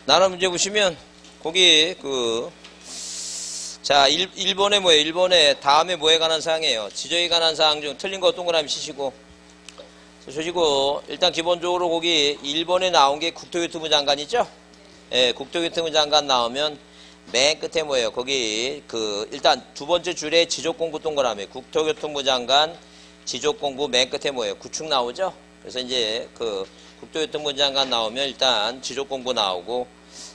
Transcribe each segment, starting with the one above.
나라 문제 보시면 거기 자 1번에 뭐예요? 1번에 다음에 뭐에 관한 사항이에요? 지적에 관한 사항 중 틀린 거 동그라미 치시고 주시고 일단 기본적으로 거기 1번에 나온 게 국토교통부 장관이죠? 예, 국토교통부 장관 나오면 맨 끝에 뭐예요? 거기 일단 두 번째 줄에 지적공부 동그라미 국토교통부 장관 지적공부 맨 끝에 뭐예요? 구축 나오죠? 그래서 이제 국토교통부 장관 나오면 일단 지적공부 나오고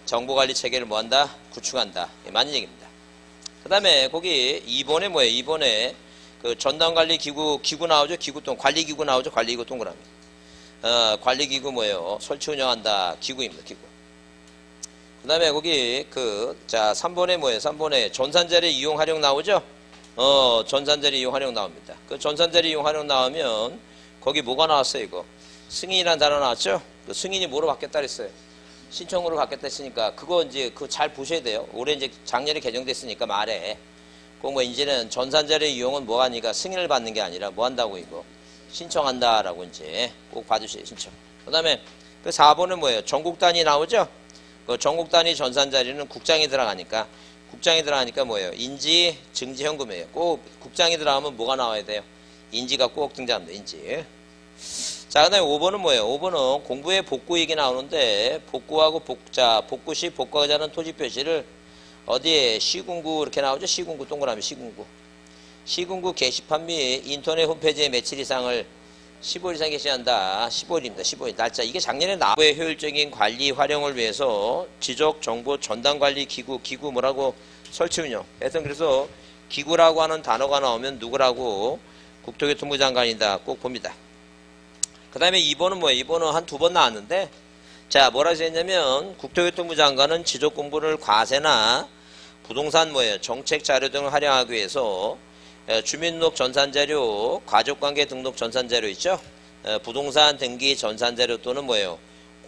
정보관리체계를 뭐한다? 구축한다. 맞는 얘기입니다. 그 다음에 거기 2번에 뭐예요? 2번에 전담관리기구 나오죠? 관리기구 나오죠? 관리기구 동그라미. 관리기구 뭐예요? 설치 운영한다. 기구입니다. 기구. 그 다음에 거기 자 3번에 뭐예요? 3번에 전산자료 이용 활용 나오죠? 전산자료 이용 활용 나옵니다. 전산자료 이용 활용 나오면 거기 뭐가 나왔어요? 이거 승인이라는 단어 나왔죠? 승인이 뭐로 바뀌었다 그랬어요? 신청으로 바뀌었다 했으니까 그거 이제 잘 보셔야 돼요. 올해 이제 작년에 개정됐으니까 말해. 뭐 이제는 전산자료 이용은 뭐 하니까 승인을 받는 게 아니라 뭐 한다고 이거 신청한다라고 이제 꼭 봐주세요. 신청. 그 다음에 4번은 뭐예요? 전국 단위 나오죠? 전국 단위 전산자료는 국장이 들어가니까 뭐예요? 인지, 증지, 현금이에요. 꼭 국장이 들어가면 뭐가 나와야 돼요? 인지가 꼭 등장합니다. 인지. 자, 그 다음에 5번은 뭐예요? 5번은 공부에 복구 얘기 나오는데 복구하고 복구시 복구하자는 토지 표시를 어디에 시군구 이렇게 나오죠? 시군구 동그라미 시군구 게시판 및 인터넷 홈페이지에 며칠 이상을 15일 이상 게시한다. 15일입니다. 15일 날짜. 이게 작년에 나부의 효율적인 관리 활용을 위해서 지적 정보 전담 관리 기구 뭐라고 설치 운영. 하여튼 그래서 기구라고 하는 단어가 나오면 누구라고 국토교통부 장관이다. 꼭 봅니다. 그 다음에 2번은 뭐예요? 2번은 한 2번 나왔는데 자 뭐라고 했냐면 국토교통부 장관은 지적 공부를 과세나 부동산 뭐예요? 정책 자료 등을 활용하기 위해서 주민등록 전산자료, 가족관계 등록 전산자료 있죠? 부동산 등기 전산자료 또는 뭐예요?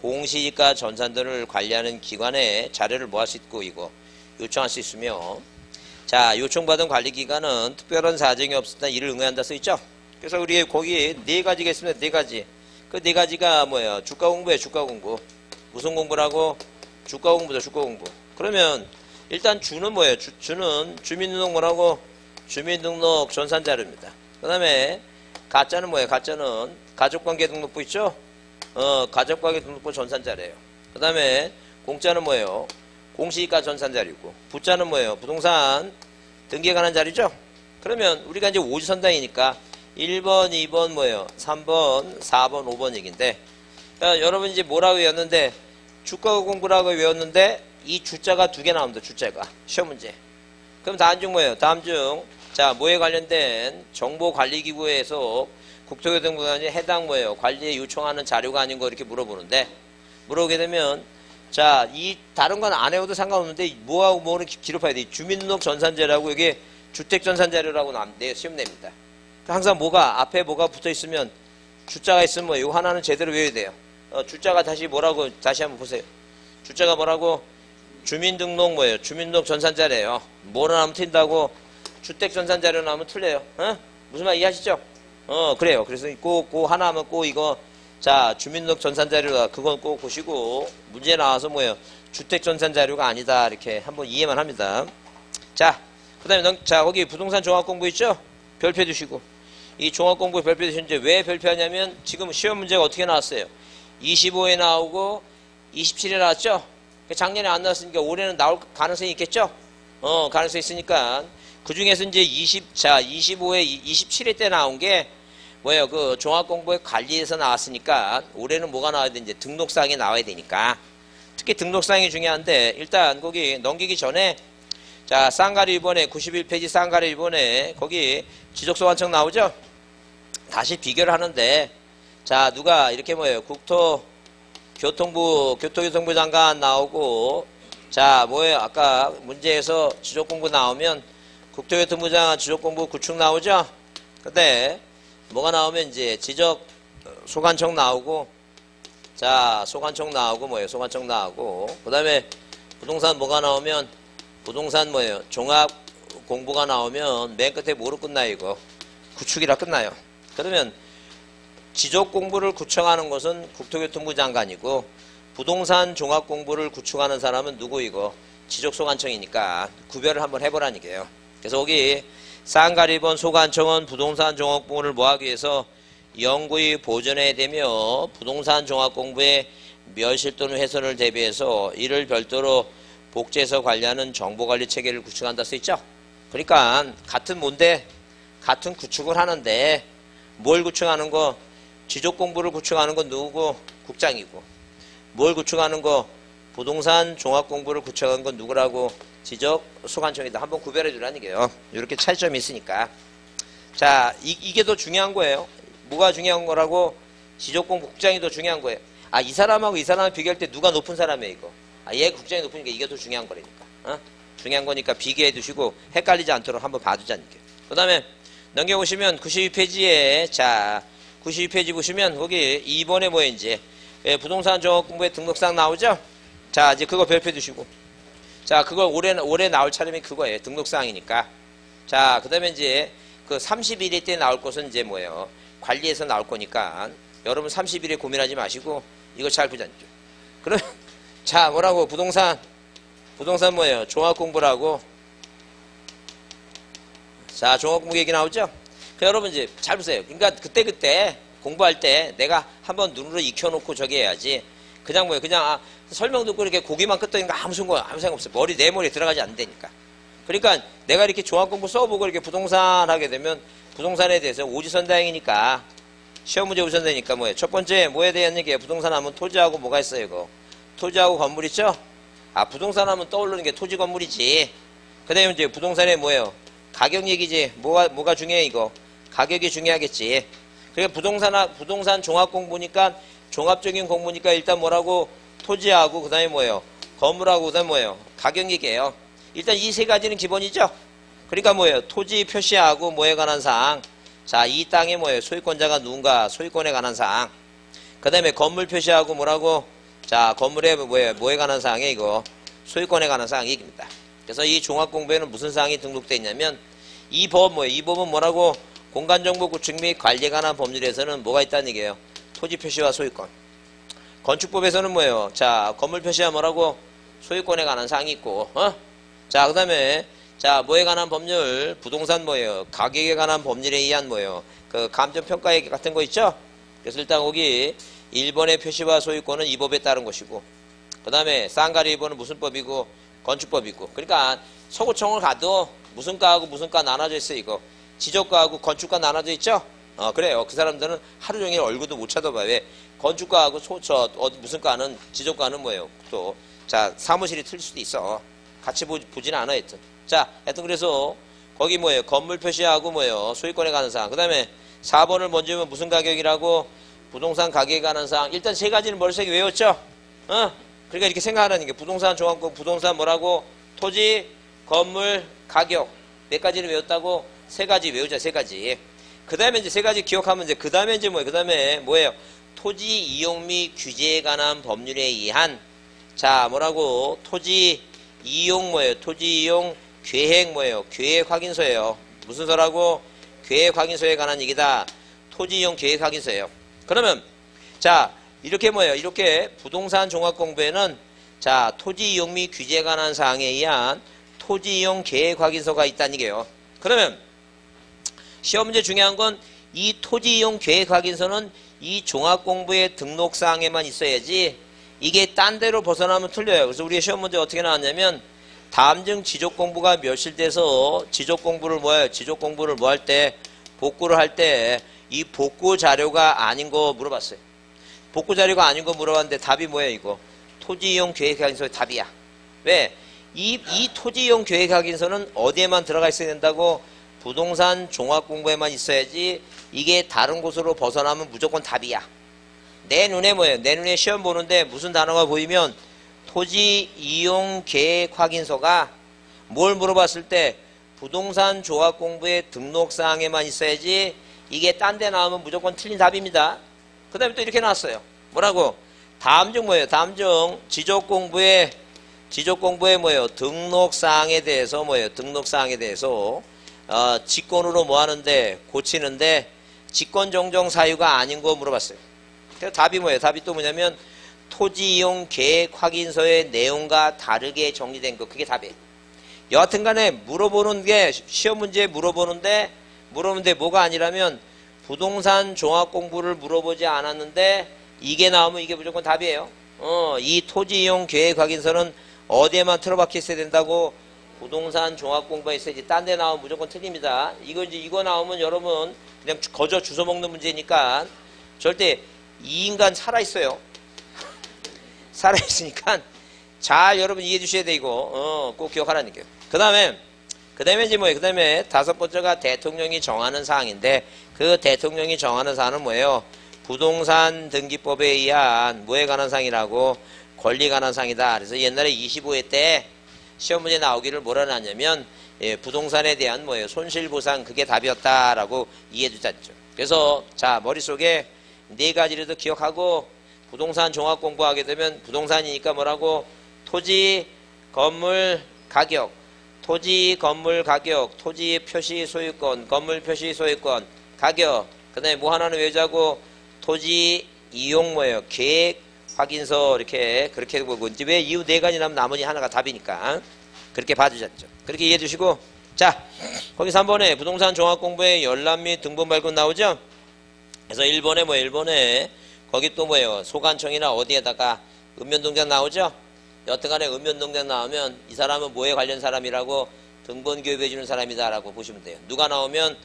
공시지가 전산들을 관리하는 기관에 자료를 뭐 할 수 있고 이거 요청할 수 있으며 자 요청받은 관리기관은 특별한 사정이 없을 때 이를 응해한다 써있죠? 그래서 우리 거기 4가지가 있습니다. 4가지. 그 4가지가 뭐예요? 주가 공부예요. 주가 공부. 무슨 공부라고? 주가 공부죠. 주가 공부. 그러면 일단 주는 뭐예요? 주는 주민등록 뭐라고? 주민등록 전산자료입니다. 그 다음에 가짜는 뭐예요? 가짜는 가족관계 등록부 있죠? 가족관계 등록부 전산자료예요. 그 다음에 공짜는 뭐예요? 공시지가 전산자료고 부짜는 뭐예요? 부동산 등기에 관한 자료죠? 그러면 우리가 이제 오지선당이니까 1번, 2번 뭐예요? 3번, 4번, 5번 얘기인데 그러니까 여러분 이제 뭐라고 외웠는데 주가 공부라고 외웠는데 이 주자가 2개 나옵니다. 주자가 시험 문제. 그럼 다음 중 뭐예요? 다음 중 자 뭐에 관련된 정보관리기구에서 국토교통부가 해당 뭐예요? 관리에 요청하는 자료가 아닌 거 이렇게 물어보는데 물어보게 되면 자 이 다른 건 안 해도 상관없는데 뭐하고 뭐는 기록해야 돼. 주민등록 전산자료라고 여기 주택전산자료라고 시험 냅니다. 항상 앞에 뭐가 붙어 있으면 주자가 있으면 뭐 이거 하나는 제대로 외워야 돼요. 주자가 다시 뭐라고 다시 한번 보세요. 주자가 뭐라고? 주민등록 뭐예요? 주민등록 전산자료예요. 뭐를 하면 틀린다고? 주택전산자료 나오면 틀려요. 무슨 말 이해하시죠? 그래요. 그래서 꼭 하나 하면 꼭 이거 자 주민등록 전산자료가 그건 꼭 보시고 문제 나와서 뭐예요? 주택전산자료가 아니다 이렇게 한번 이해만 합니다. 자 그 다음에 자 거기 부동산 종합공부 있죠? 별표 두시고 이 종합공부 별표 두시는데 왜 별표하냐면 지금 시험 문제가 어떻게 나왔어요? 25에 나오고 27에 나왔죠? 작년에 안 나왔으니까 올해는 나올 가능성이 있겠죠? 가능성이 있으니까 그 중에서 이제 25에 27회 때 나온 게 뭐예요? 그 종합공부의 관리에서 나왔으니까 올해는 뭐가 나와야 되는지 등록사항이 나와야 되니까 특히 등록사항이 중요한데 일단 거기 넘기기 전에 자 쌍가리 1번에 91페이지 쌍가리 1번에 거기 지적소관청 나오죠? 다시 비교를 하는데 자 누가 이렇게 뭐예요? 교통교통부 장관 나오고 자 뭐예요? 아까 문제에서 지적공부 나오면 국토교통부 장관 지적공부 구축 나오죠? 근데 뭐가 나오면 이제 지적 소관청 나오고 자 소관청 나오고 뭐예요? 소관청 나오고 그 다음에 부동산 뭐가 나오면 부동산 뭐예요? 종합 공부가 나오면 맨 끝에 뭐로 끝나요? 이거 구축이라 끝나요. 그러면 지적 공부를 구청하는 것은 국토교통부 장관이고 부동산 종합 공부를 구축하는 사람은 누구 이거? 지적소관청이니까 구별을 한번 해보라는 얘기예요. 그래서 여기 쌍가리번 소관청은 부동산 종합 공부를 뭐하기 위해서 영구히 보존해야 되며 부동산 종합 공부의 멸실 또는 훼손을 대비해서 이를 별도로 복제해서 관리하는 정보관리 체계를 구축한다 써있죠. 그러니까 같은 뭔데 같은 구축을 하는데 뭘 구축하는 거? 지적 공부를 구축하는 건 누구고? 국장이고. 뭘 구축하는 거? 부동산 종합 공부를 구축하는 건 누구라고? 지적 소관청이다. 한번 구별해 주라는 얘기예요. 이렇게 차이점이 있으니까. 자, 이게 더 중요한 거예요. 뭐가 중요한 거라고? 지적 공부 국장이 더 중요한 거예요. 아, 이 사람하고 이 사람을 비교할 때 누가 높은 사람이에요, 이거? 아, 얘 국장이 높으니까 이게 더 중요한 거라니까. 어? 중요한 거니까 비교해 두시고 헷갈리지 않도록 한번 봐두자는 얘기예요. 그 다음에 넘겨보시면 92페이지에 자 92페이지 보시면 거기 2번에 뭐인지 부동산 종합 공부에 등록사항 나오죠? 자 이제 그거 별표해 두시고 자 그걸 올해 나올 차림이 그거예요. 등록사항이니까. 자 그 다음에 이제 그 31일 때 나올 것은 이제 뭐예요? 관리에서 나올 거니까 여러분 30일에 고민하지 마시고 이거 잘 보자죠. 그럼 자 뭐라고 부동산 뭐예요? 종합 공부라고. 자 종합 공부 얘기 나오죠? 여러분 이제 잘 보세요. 그러니까 그때 공부할 때 내가 한번 눈으로 익혀놓고 저기 해야지. 그냥 뭐예요? 그냥 설명 듣고 이렇게 고기만 끄덕이니까 아무 생각 없어요. 내 머리에 들어가지 않는다니까. 그러니까 내가 이렇게 종합 공부 써보고 이렇게 부동산 하게 되면 부동산에 대해서 오지선다행이니까 시험 문제 오지선다니까 뭐예요? 첫 번째 뭐에 대한 얘기예요? 부동산 하면 토지하고 뭐가 있어요 이거? 토지하고 건물 있죠? 아 부동산 하면 떠오르는 게 토지 건물이지. 그 다음에 이제 부동산에 뭐예요? 가격 얘기지. 뭐가 중요해 이거? 가격이 중요하겠지. 그러니까 부동산 종합 공부니까 종합적인 공부니까 일단 뭐라고? 토지하고 그 다음에 뭐예요? 건물하고 그 다음에 뭐예요? 가격 얘기예요. 일단 이 세 가지는 기본이죠. 그러니까 뭐예요? 토지 표시하고 뭐에 관한 사항. 자, 이 땅에 뭐예요? 소유권자가 누군가 소유권에 관한 사항. 그 다음에 건물 표시하고 뭐라고? 자, 건물에 뭐에 관한 사항에 이거 소유권에 관한 사항 얘기입니다. 그래서 이 종합 공부에는 무슨 사항이 등록되어 있냐면 이 법 뭐예요? 이 법은 뭐라고? 공간정보 구축 및 관리에 관한 법률에서는 뭐가 있다는 얘기예요? 토지 표시와 소유권. 건축법에서는 뭐예요? 자, 건물 표시와 뭐라고? 소유권에 관한 사항이 있고, 자, 그 다음에, 자, 뭐에 관한 법률? 부동산 뭐예요? 가격에 관한 법률에 의한 뭐예요? 그 감정평가 얘기 같은 거 있죠? 그래서 일단 거기 1번의 표시와 소유권은 이 법에 따른 것이고, 그 다음에 쌍가리 2번은 무슨 법이고? 건축법이고. 그러니까 서구청을 가도 무슨 과하고 무슨 과 나눠져 있어요, 이거. 지적과하고 건축과 나눠져 있죠? 그래요. 그 사람들은 하루 종일 얼굴도 못 쳐다봐요. 왜? 건축과하고 무슨 과는, 지적과는 뭐예요? 또, 자, 사무실이 틀릴 수도 있어. 같이 보지는 않아, 하여튼. 자, 하여튼 그래서, 거기 뭐예요? 건물 표시하고 뭐예요? 소유권에 관한 사항. 그 다음에 4번을 먼저 보면 무슨 가격이라고? 부동산 가격에 관한 사항. 일단 세 가지는 머릿속에 외웠죠? 그러니까 이렇게 생각하라는 게 부동산 종합법, 부동산 뭐라고? 토지, 건물, 가격. 몇 가지를 외웠다고? 세 가지 외우자, 세 가지. 그 다음에 이제 세 가지 기억하면 이제, 그 다음에 이제 뭐예요? 그 다음에 뭐예요? 토지 이용 및 규제에 관한 법률에 의한, 자, 뭐라고? 토지 이용 뭐예요? 토지 이용 계획 뭐예요? 계획 확인서예요. 무슨 서라고? 계획 확인서에 관한 얘기다. 토지 이용 계획 확인서예요. 그러면, 자, 이렇게 뭐예요? 이렇게 부동산 종합 공부에는, 자, 토지 이용 및 규제에 관한 사항에 의한 토지 이용 계획 확인서가 있다는 얘기예요. 그러면, 시험 문제 중요한 건 이 토지 이용 계획 확인서는 이 종합 공부의 등록 사항에만 있어야지 이게 딴 데로 벗어나면 틀려요. 그래서 우리 시험 문제 어떻게 나왔냐면 다음 중 지적 공부가 멸실돼서 지적 공부를 뭐 할 때 복구를 할 때 이 복구 자료가 아닌 거 물어봤어요. 복구 자료가 아닌 거 물어봤는데 답이 뭐예요, 이거? 토지 이용 계획 확인서의 답이야. 왜? 이 토지 이용 계획 확인서는 어디에만 들어가 있어야 된다고? 부동산 종합 공부에만 있어야지 이게 다른 곳으로 벗어나면 무조건 답이야. 내 눈에 뭐예요? 내 눈에 시험 보는데 무슨 단어가 보이면 토지 이용 계획 확인서가 뭘 물어봤을 때 부동산 종합 공부의 등록 사항에만 있어야지 이게 딴 데 나오면 무조건 틀린 답입니다. 그 다음에 또 이렇게 나왔어요. 뭐라고? 다음 중 뭐예요? 다음 중 지적 공부의 뭐예요? 등록 사항에 대해서 뭐예요? 등록 사항에 대해서 직권으로 뭐 하는데 고치는데 직권 정정 사유가 아닌 거 물어봤어요. 그래서 답이 뭐예요? 답이 또 뭐냐면 토지 이용 계획 확인서의 내용과 다르게 정리된 거, 그게 답이에요. 여하튼 간에 물어보는 게 시험 문제에 물어보는데 뭐가 아니라면 부동산 종합 공부를 물어보지 않았는데 이게 나오면 이게 무조건 답이에요. 이 토지 이용 계획 확인서는 어디에만 틀어박혀 있어야 된다고? 부동산 종합 공부가 있어야지. 딴 데 나오면 무조건 틀립니다. 이거 나오면 여러분 그냥 거저 주워 먹는 문제니까 절대 이 인간 살아있어요. 살아있으니까 잘 여러분 이해해 주셔야 돼, 이거. 꼭 기억하라니까요. 그 다음에 이제 뭐예요? 그 다음에 다섯 번째가 대통령이 정하는 사항인데 그 대통령이 정하는 사항은 뭐예요? 부동산 등기법에 의한 뭐에 관한 사항이라고? 권리 관한 사항이다. 그래서 옛날에 25회 때 시험 문제 나오기를 뭐라 하냐면 부동산에 대한 뭐예요? 손실보상, 그게 답이었다라고 이해해 주셨죠. 그래서 자, 머릿속에 네 가지를 기억하고 부동산 종합 공부하게 되면 부동산이니까 뭐라고? 토지, 건물, 가격, 토지, 건물, 가격, 토지 표시 소유권, 건물 표시 소유권, 가격. 그 다음에 뭐 하나는 외우자고? 토지 이용 뭐예요? 계획 확인서. 이렇게 그렇게 보고 이제 왜 이유 네 가지 나면 나머지 하나가 답이니까 그렇게 봐주셨죠. 그렇게 이해해 주시고, 자, 거기서 3번에 부동산 종합 공부에 열람 및 등본 발급 나오죠? 그래서 1번에 일본에 거기 또 뭐예요? 소관청이나 어디에다가 읍면동장 나오죠? 여튼간에 읍면동장 나오면 이 사람은 뭐에 관련 사람이라고? 등본교육해 주는 사람이다라고 보시면 돼요. 누가 나오면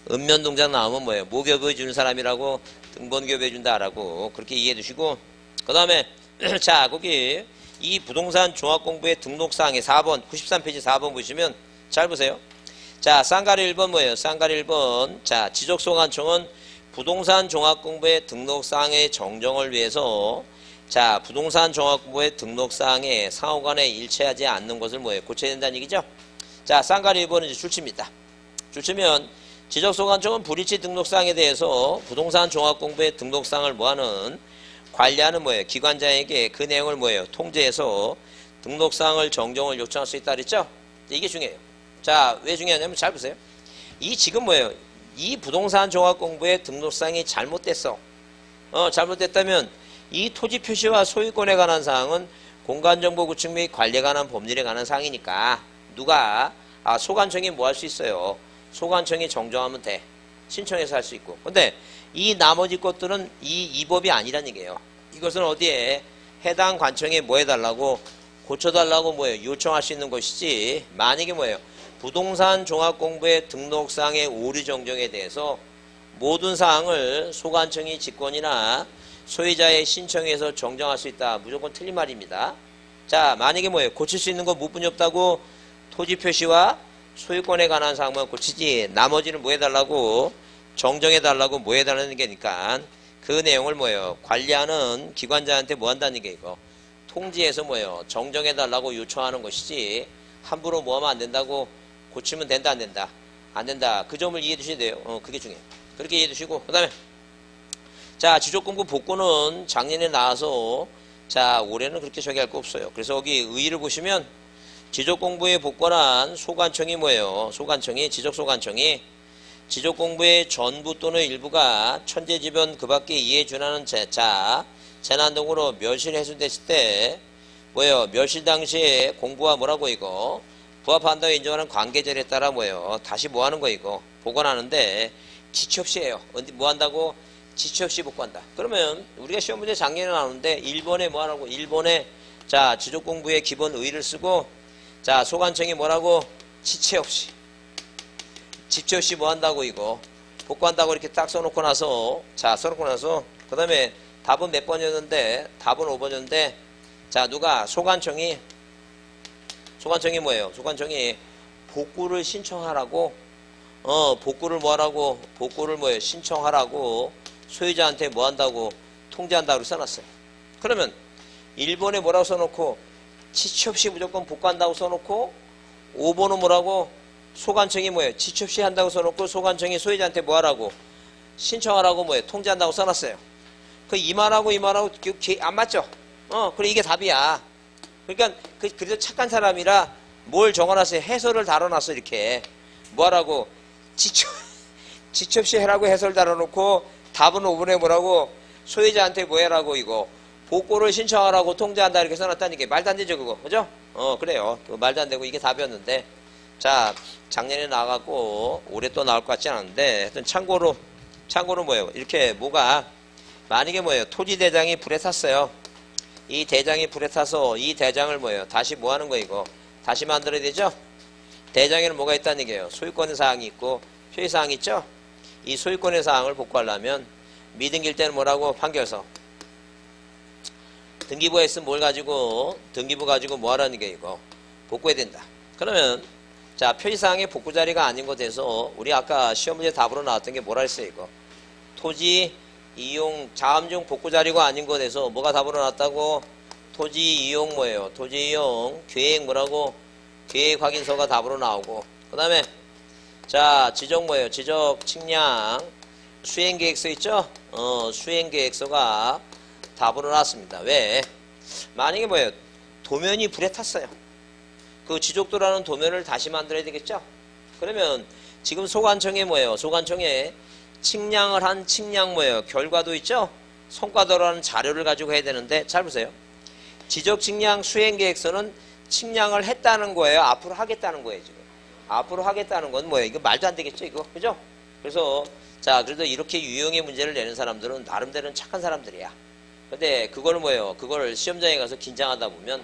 읍면동장 나오면 뭐예요? 모교육해 주는 사람이라고? 등본교육해 준다라고 그렇게 이해해 주시고, 그 다음에 자, 거기 이 부동산 종합공부의 등록사항에 4번 93페이지 4번 보시면 잘 보세요. 자, 쌍가리 1번 뭐예요? 쌍가리 1번. 자, 지적소관청은 부동산 종합공부의 등록사항의 정정을 위해서 자, 부동산 종합공부의 등록사항에 상호간에 일치하지 않는 것을 뭐예요? 고쳐야 된다는 얘기죠? 자, 쌍가리 1번은 이제 줄칩니다. 줄치면 지적소관청은 불일치 등록사항에 대해서 부동산 종합공부의 등록사항을 뭐하는? 관리하는 뭐예요? 기관장에게 그 내용을 뭐예요? 통지해서 등록사항을 정정을 요청할 수 있다 그랬죠? 이게 중요해요. 자, 왜 중요하냐면 잘 보세요. 이 지금 뭐예요? 이 부동산 종합공부의 등록사항이 잘못됐어. 잘못됐다면 이 토지 표시와 소유권에 관한 사항은 공간정보 구축 및 관리에 관한 법률에 관한 사항이니까 누가 소관청이 뭐 할 수 있어요? 소관청이 정정하면 돼. 신청해서 할 수 있고. 근데 이 나머지 것들은 이 법이 아니란 얘기예요. 이것은 어디에 해당 관청에 뭐 해달라고? 고쳐달라고 뭐예요? 요청할 수 있는 것이지. 만약에 뭐예요? 부동산 종합공부의 등록사항의 오류 정정에 대해서 모든 사항을 소관청이 직권이나 소유자의 신청해서 정정할 수 있다. 무조건 틀린 말입니다. 자, 만약에 뭐예요? 고칠 수 있는 건 무엇뿐이 없다고? 토지 표시와 소유권에 관한 사항만 고치지 나머지는 뭐 해달라고? 정정해달라고 뭐 해달라는 게니까 그 내용을 뭐예요? 관리하는 기관자한테 뭐 한다는 게 이거 통지해서 뭐예요? 정정해달라고 요청하는 것이지 함부로 뭐 하면 안 된다고? 고치면 된다 안 된다? 안 된다. 그 점을 이해해 주셔야 돼요. 그게 중요해요. 그렇게 이해해 주시고, 그 다음에 자, 지적공부 복구는 작년에 나와서 자, 올해는 그렇게 저기 할 거 없어요. 그래서 여기 의의를 보시면 지적공부에 복권한 소관청이 뭐예요? 소관청이, 지적소관청이 지적공부의 전부 또는 일부가 천재지변 그 밖에 이해 준하는 재난 등으로 멸실 해소됐을 때 뭐예요? 멸실 당시에 공부와 뭐라고 이거 부합한다고 인정하는 관계절에 따라 뭐예요? 다시 뭐 하는 거 이거 복원하는데 지체 없이 해요. 뭐 한다고? 지체 없이 복구한다. 그러면 우리가 시험 문제 작년에 나오는데 1번에 뭐 하라고? 1번에 자, 지적공부의 기본 의의를 쓰고 자, 소관청이 뭐라고? 지체 없이 뭐 한다고 이거 복구한다고 이렇게 딱 써놓고 나서 자, 써놓고 나서 그 다음에 답은 몇 번이었는데 답은 5번이었는데 자, 누가 소관청이 뭐예요? 소관청이 복구를 신청하라고 복구를 뭐 하라고? 복구를 뭐예요? 신청하라고 소유자한테 뭐 한다고? 통지한다고 써놨어요. 그러면 1번에 뭐라고 써놓고 지체 없이 무조건 복구한다고 써놓고 5번은 뭐라고? 소관청이 뭐예요? 지체 없이 한다고 써놓고 소관청이 소유자한테 뭐 하라고? 신청하라고 뭐예요? 통지한다고 써놨어요. 그 이 말하고 안 맞죠? 그래 이게 답이야. 그러니까 그래도 착한 사람이라 뭘 적어놨어요? 해설을 달아놨어 이렇게. 뭐 하라고? 지체 없이 해라고 해설 달아놓고 답은 5번에 뭐라고? 소유자한테 뭐 해라고 이거 복고를 신청하라고 통지한다 이렇게 써놨다는 게 말도 안 되죠 그거 그죠? 그래요. 그거 말도 안 되고 이게 답이었는데 자 작년에 나가고 올해 또 나올 것 같지 않은데 하여튼 참고로 뭐예요? 이렇게 뭐가 만약에 뭐예요? 토지대장이 불에 탔어요. 이 대장이 불에 타서 이 대장을 뭐예요? 다시 뭐 하는 거예요 이거? 다시 만들어야 되죠? 대장에는 뭐가 있다는 얘기예요? 소유권의 사항이 있고 표의 사항이 있죠? 이 소유권의 사항을 복구하려면 미등기일 때는 뭐라고? 판결서. 등기부가 있으면 뭘 가지고? 등기부 가지고 뭐 하라는 게 이거? 복구해야 된다. 그러면 자 표의 사항의 복구 자리가 아닌 것에서 우리 아까 시험 문제 답으로 나왔던 게 뭐라 했어요 이거? 토지 이용 자음 중 복구 자리가 아닌 것에서 뭐가 답으로 나왔다고? 토지 이용 뭐예요? 토지 이용 계획 뭐라고? 계획 확인서가 답으로 나오고 그 다음에 자 지적 뭐예요? 지적 측량 수행계획서 있죠? 수행계획서가 답으로 나왔습니다. 왜? 만약에 뭐예요? 도면이 불에 탔어요. 그 지적도라는 도면을 다시 만들어야 되겠죠? 그러면 지금 소관청에 뭐예요? 소관청에 측량을 한 측량 뭐예요? 결과도 있죠? 성과도라는 자료를 가지고 해야 되는데 잘 보세요. 지적 측량 수행계획서는 측량을 했다는 거예요? 앞으로 하겠다는 거예요 지금? 앞으로 하겠다는 건 뭐예요? 이거 말도 안 되겠죠 이거? 그죠? 그래서 자 그래도 이렇게 유형의 문제를 내는 사람들은 나름대로는 착한 사람들이야. 근데 그걸 뭐예요? 그걸 시험장에 가서 긴장하다 보면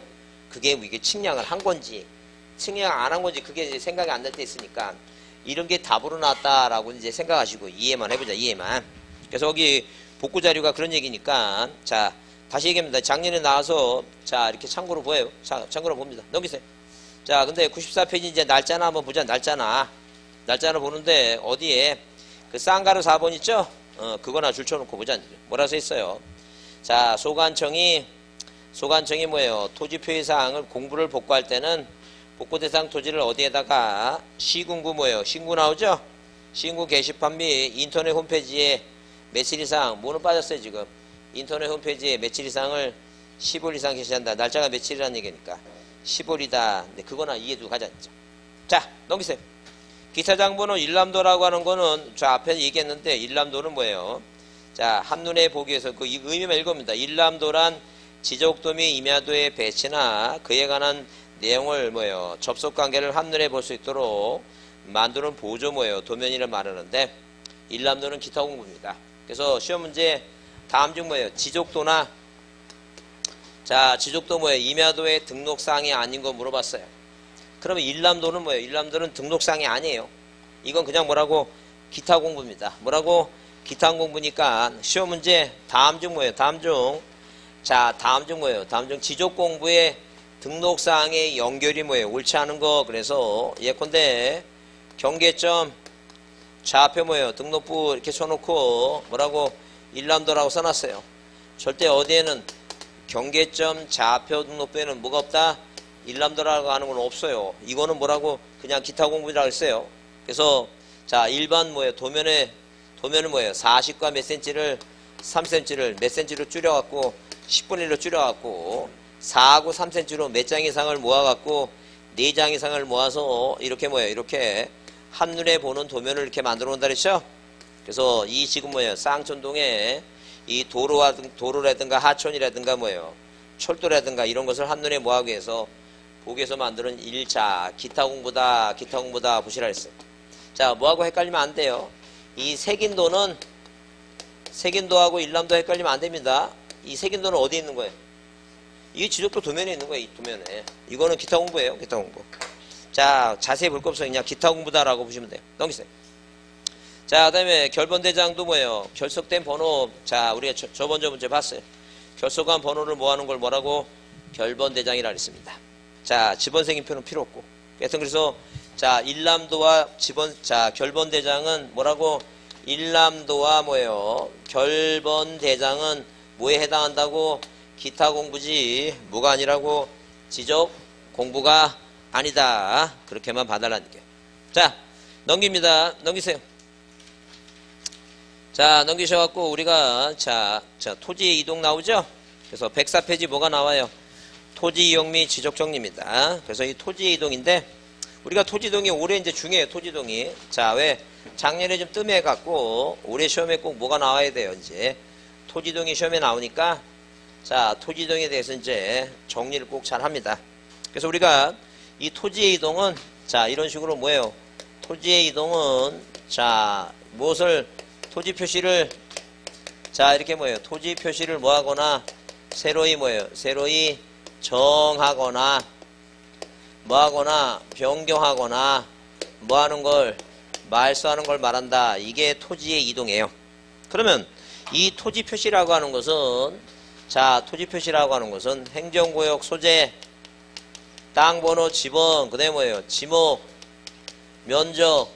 그게 이게 측량을 한 건지 측량 안 한 건지 그게 이제 생각이 안 날 때 있으니까 이런 게 답으로 나왔다라고 이제 생각하시고 이해만 해보자 이해만. 그래서 거기 복구 자료가 그런 얘기니까 자 다시 얘기합니다. 작년에 나와서 자 이렇게 참고로 보여요. 자 참고로 봅니다. 넘기세요. 자 근데 94페이지 이제 날짜나 한번 보자. 날짜를 보는데 어디에 그 쌍가루 4번 있죠? 그거나 줄쳐놓고 보자. 뭐라 써 있어요? 자 소관청이 뭐예요? 토지 표의 사항을 공부를 복구할 때는 복구 대상 토지를 어디에다가 시군구 뭐예요? 신구 나오죠? 신구 게시판 및 인터넷 홈페이지에 며칠 이상 뭐는 빠졌어요 지금? 인터넷 홈페이지에 며칠 이상을 10월 이상 게시한다. 날짜가 며칠이라는 얘기니까 10월이다. 근데 그거나 이해도 가자. 자 넘기세요. 기타 장부는 일람도라고 하는 거는 저 앞에 얘기했는데 일람도는 뭐예요? 자 한눈에 보기 위해서 그 의미만 읽어봅니다. 일람도란 지적도 및 임야도의 배치나 그에 관한 내용을 뭐예요? 접속관계를 한눈에 볼 수 있도록 만드는 보조 뭐예요? 도면이라 말하는데 일람도는 기타 공부입니다. 그래서 시험 문제 다음 중 뭐예요? 지적도나 자 지적도 뭐예요? 임야도의 등록사항이 아닌 거 물어봤어요. 그러면 일람도는 뭐예요? 일람도는 등록사항이 아니에요. 이건 그냥 뭐라고? 기타 공부입니다. 뭐라고? 기타 공부니까 시험 문제 다음 중 뭐예요? 다음 중 뭐예요? 다음 중 지적 공부의 등록사항의 연결이 뭐예요? 옳지 않은 거. 그래서 예컨대 경계점 좌표 뭐예요? 등록부 이렇게 써놓고 뭐라고? 일람도라고 써놨어요. 절대 어디에는 경계점 좌표 등록부에는 뭐가 없다? 일람도라고 하는 건 없어요. 이거는 뭐라고? 그냥 기타 공부라고 했어요. 그래서 자 일반 뭐예요? 도면은 뭐예요? 40과 몇 cm를 3cm를 몇 cm로 줄여갖고 10분의 1로 줄여갖고 4하고 3cm로 몇 장 이상을 모아갖고 4장 이상을 모아서 이렇게 뭐예요? 이렇게 한눈에 보는 도면을 이렇게 만들어 놓는다 그랬죠? 그래서 이 지금 뭐예요? 쌍촌동에 이 도로라든가 하천이라든가 뭐예요? 철도라든가 이런 것을 한눈에 모아하기 위해서 보기에서 만드는 1차 기타 공부다 보시라 했어요. 자 뭐하고 헷갈리면 안 돼요. 이 색인도하고 일람도 헷갈리면 안 됩니다. 이 색인도는 어디에 있는 거예요? 이게 지적도 도면에 있는 거예요. 이 도면에. 이거는 기타 공부예요. 기타 공부. 자 자세히 볼 거 없어요. 그냥 기타 공부다라고 보시면 돼요. 넘기세요. 자 그다음에 결번대장도 뭐예요? 결석된 번호. 자 우리가 저번 문제 봤어요. 결석한 번호를 모아놓은 걸 뭐라고? 결번대장이라 그랬습니다. 자 지번생인표는 필요 없고. 하여튼 그래서 자 일람도와 결번대장은 뭐라고? 일람도와 뭐예요? 결번대장은 뭐에 해당한다고? 기타 공부지 뭐가 아니라고? 지적 공부가 아니다. 그렇게만 봐달라는 게. 자 넘깁니다. 넘기세요. 자 넘기셔갖고 우리가 자 토지 이동 나오죠? 그래서 104페이지 뭐가 나와요? 토지 이용 및 지적 정리입니다. 그래서 이 토지 이동인데 우리가 토지 이동이 올해 이제 중요해요. 토지 이동이. 자 왜? 작년에 좀 뜸해갖고 올해 시험에 꼭 뭐가 나와야 돼요. 이제 토지 이동이 시험에 나오니까 자, 토지 이동에 대해서 이제 정리를 꼭 잘 합니다. 그래서 우리가 이 토지의 이동은 자, 이런 식으로 뭐예요? 토지의 이동은 자, 무엇을 토지 표시를 자, 이렇게 뭐예요? 토지 표시를 뭐 하거나 새로이 뭐예요? 새로이 정하거나 뭐 하거나 변경하거나 뭐 하는 걸 말소하는 걸 말한다. 이게 토지의 이동이에요. 그러면 이 토지 표시라고 하는 것은 자, 토지 표시라고 하는 것은 행정구역 소재, 땅번호, 지번, 그 다음에 뭐예요? 지목, 면적,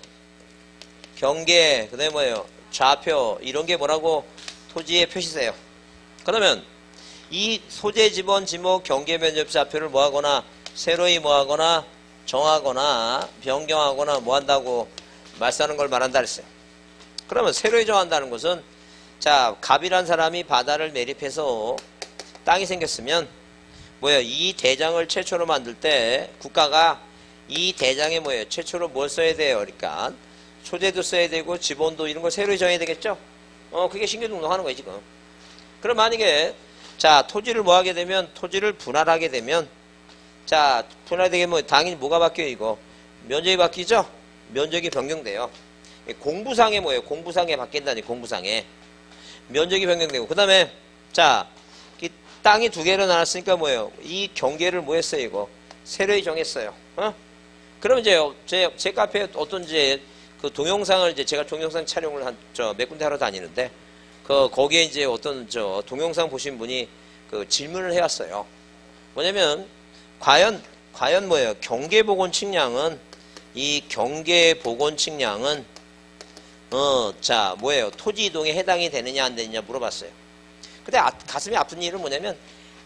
경계, 그 다음에 뭐예요? 좌표, 이런 게 뭐라고? 토지의 표시세요. 그러면 이 소재, 지번, 지목, 경계, 면적, 좌표를 뭐 하거나 새로이 뭐 하거나 정하거나 변경하거나 뭐 한다고 말하는 걸 말한다 그랬어요. 그러면 새로이 정한다는 것은 자, 갑이란 사람이 바다를 매립해서 땅이 생겼으면 뭐예요? 이 대장을 최초로 만들 때 국가가 이 대장에 뭐예요? 최초로 뭘 써야 돼요? 그러니까 소재도 써야 되고 지번도 이런 걸 새로이 정해야 되겠죠? 그게 신규등록하는 거예요, 지금. 그럼 만약에 자, 토지를 뭐 하게 되면 토지를 분할하게 되면 자, 분할되게 뭐 당연히 뭐가 바뀌어요, 이거? 면적이 바뀌죠? 면적이 변경돼요. 공부상에 뭐예요? 공부상에 바뀐다니, 공부상에. 면적이 변경되고. 그 다음에, 자, 이 땅이 두 개로 나눴으니까 뭐예요? 이 경계를 뭐 했어요, 이거? 새로이 정했어요. 그럼 이제, 제 카페에 어떤 이제, 그 동영상을 이제 제가 동영상 촬영을 몇 군데 하러 다니는데, 거기에 이제 어떤 동영상 보신 분이 그 질문을 해왔어요. 뭐냐면, 과연 뭐예요? 경계복원 측량은 이 경계복원 측량은 자, 뭐예요? 토지 이동에 해당이 되느냐 안 되느냐 물어봤어요. 근데 가슴이 아픈 일은 뭐냐면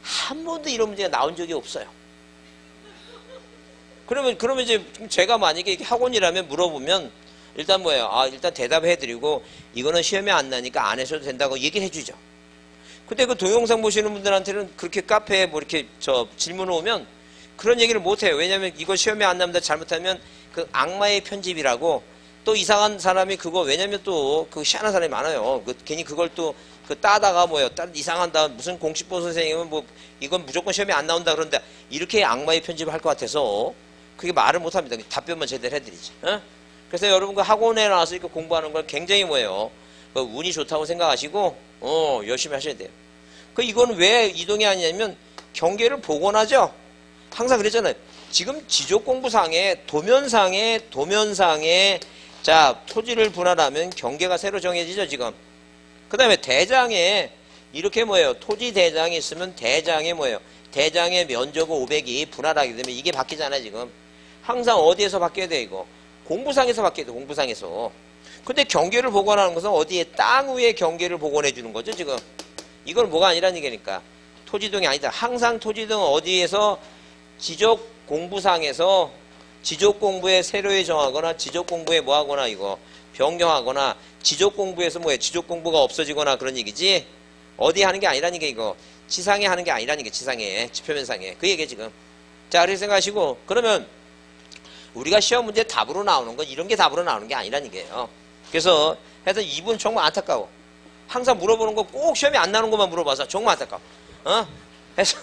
한 번도 이런 문제가 나온 적이 없어요. 그러면 이제 제가 만약에 학원이라면 물어보면 일단 뭐예요? 일단 대답해드리고 이거는 시험에 안 나니까 안 하셔도 된다고 얘기를 해주죠. 근데 그 동영상 보시는 분들한테는 그렇게 카페에 뭐 이렇게 질문을 오면 그런 얘기를 못해요. 왜냐면 이거 시험에 안 나면 잘못하면 그 악마의 편집이라고 또 이상한 사람이 그거 왜냐면 또 그 희한한 사람이 많아요. 괜히 그걸 또 그 따다가 뭐예요. 이상한다. 무슨 공식보 선생님은 뭐 이건 무조건 시험에 안 나온다 그런데 이렇게 악마의 편집을 할 것 같아서 그게 말을 못합니다. 답변만 제대로 해드리지. 그래서 여러분 그 학원에 나와서 이렇게 공부하는 걸 굉장히 뭐예요. 운이 좋다고 생각하시고 열심히 하셔야 돼요. 이거는 왜 이동이 아니냐면 경계를 복원하죠. 항상 그랬잖아요. 지금 지적공부상에 도면상에 자, 토지를 분할하면 경계가 새로 정해지죠, 지금. 그 다음에 대장에 이렇게 뭐예요? 토지 대장이 있으면 대장에 뭐예요? 대장의 면적 500이 분할하게 되면 이게 바뀌잖아요, 지금. 항상 어디에서 바뀌어야 돼, 이거? 공부상에서 바뀌어야 돼, 공부상에서. 근데 경계를 복원하는 것은 어디에 땅 위에 경계를 복원해 주는 거죠, 지금. 이건 뭐가 아니라는 얘기니까. 토지동이 아니다. 항상 토지동 어디에서 지적 공부상에서 지적 공부에 새로이 정하거나 지적 공부에 뭐 하거나 이거 변경하거나 지적 공부에서 뭐예요? 지적 공부가 없어지거나 그런 얘기지. 어디 하는 게 아니라는 게 이거. 지상에 하는 게 아니라는 게 지상에 지표면상에 그 얘기 지금. 자, 그렇게 생각하시고 그러면 우리가 시험 문제 답으로 나오는 건 이런 게 답으로 나오는 게 아니라는 얘기예요. 그래서 해서 이분 정말 안타까워. 항상 물어보는 거 꼭 시험에 안 나오는 것만 물어봐서 정말 안타까워. 해서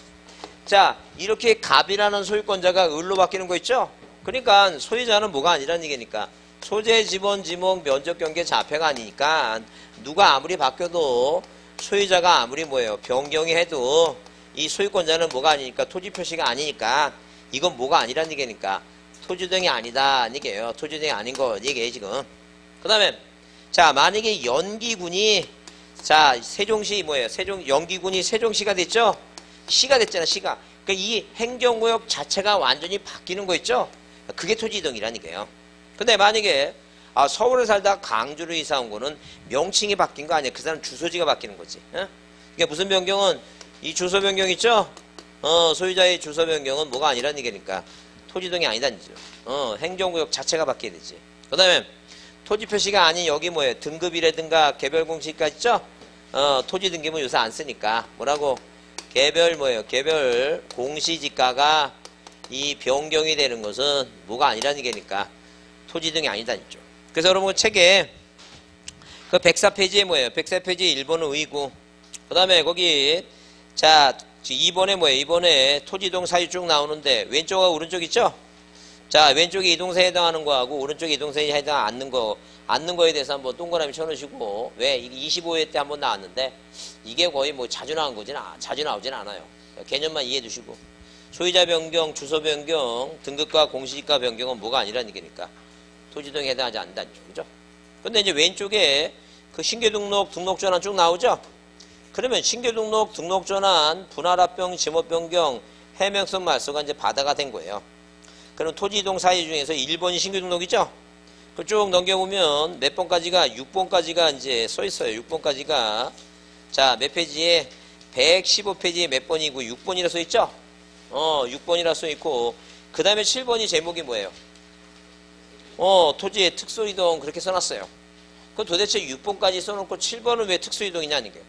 자, 이렇게 갑이라는 소유권자가 을로 바뀌는 거 있죠? 그러니까 소유자는 뭐가 아니라는 얘기니까 소재, 지번, 지목, 면적, 경계, 자폐가 아니니까 누가 아무리 바뀌어도 소유자가 아무리 뭐예요? 변경이 해도 이 소유권자는 뭐가 아니니까 토지 표시가 아니니까 이건 뭐가 아니라는 얘기니까 토지등이 아니다 얘기예요. 토지등이 아닌 거 얘기해 지금. 그 다음에 자, 만약에 연기군이 자, 세종시 뭐예요? 연기군이 세종시가 됐죠? 시가 됐잖아, 시가. 그러니까 이 행정구역 자체가 완전히 바뀌는 거 있죠? 그게 토지이동이라는 얘기예요. 근데 만약에 서울에 살다가 강주로 이사 온 거는 명칭이 바뀐 거 아니야. 그 사람 주소지가 바뀌는 거지. 그게 무슨 변경은 이 주소 변경 있죠? 소유자의 주소 변경은 뭐가 아니라는 얘기니까 토지이동이 아니다는 얘기죠. 행정구역 자체가 바뀌어야 되지. 그 다음에 토지 표시가 아닌 여기 뭐예요? 등급이라든가 개별 공시가 있죠? 토지 등급은 요새 안 쓰니까 뭐라고? 개별 뭐예요? 개별 공시지가가 이 변경이 되는 것은 뭐가 아니라는 얘기니까 토지 등이 아니다니죠. 그래서 여러분 책에 그 104페이지에 뭐예요? 104페이지 1번은 의고 그 다음에 거기 자, 2번에 뭐예요? 2번에 토지이동 사유 쭉 나오는데 왼쪽하고 오른쪽 있죠? 자, 왼쪽이 이동세에 해당하는 거하고 오른쪽이 이동세에 해당 않는 거에 대해서 한번 동그라미 쳐놓으시고, 왜? 이게 25회 때 한번 나왔는데 이게 거의 뭐 자주 나오진 않아요. 개념만 이해해 두시고. 소유자 변경, 주소 변경, 등급과 공시지가 변경은 뭐가 아니라는 얘기니까 토지이동에 해당하지 않는다는 거죠. 근데 이제 왼쪽에 그 신규 등록, 등록 전환 쭉 나오죠? 그러면 신규 등록, 등록 전환, 분할 합병, 지목 변경, 해명성 말소가 이제 바다가 된 거예요. 그럼 토지이동 사유 중에서 1번이 신규 등록이죠? 그쪽 넘겨보면 몇 번까지가? 6번까지가 이제 써 있어요. 6번까지가. 자, 몇 페이지에? 115페이지에 몇 번이고 6번이라 써 있죠? 6번이라 써 있고, 그 다음에 7번이 제목이 뭐예요? 토지의 특수이동 그렇게 써놨어요. 그럼 도대체 6번까지 써놓고 7번은 왜 특수이동이냐는 게.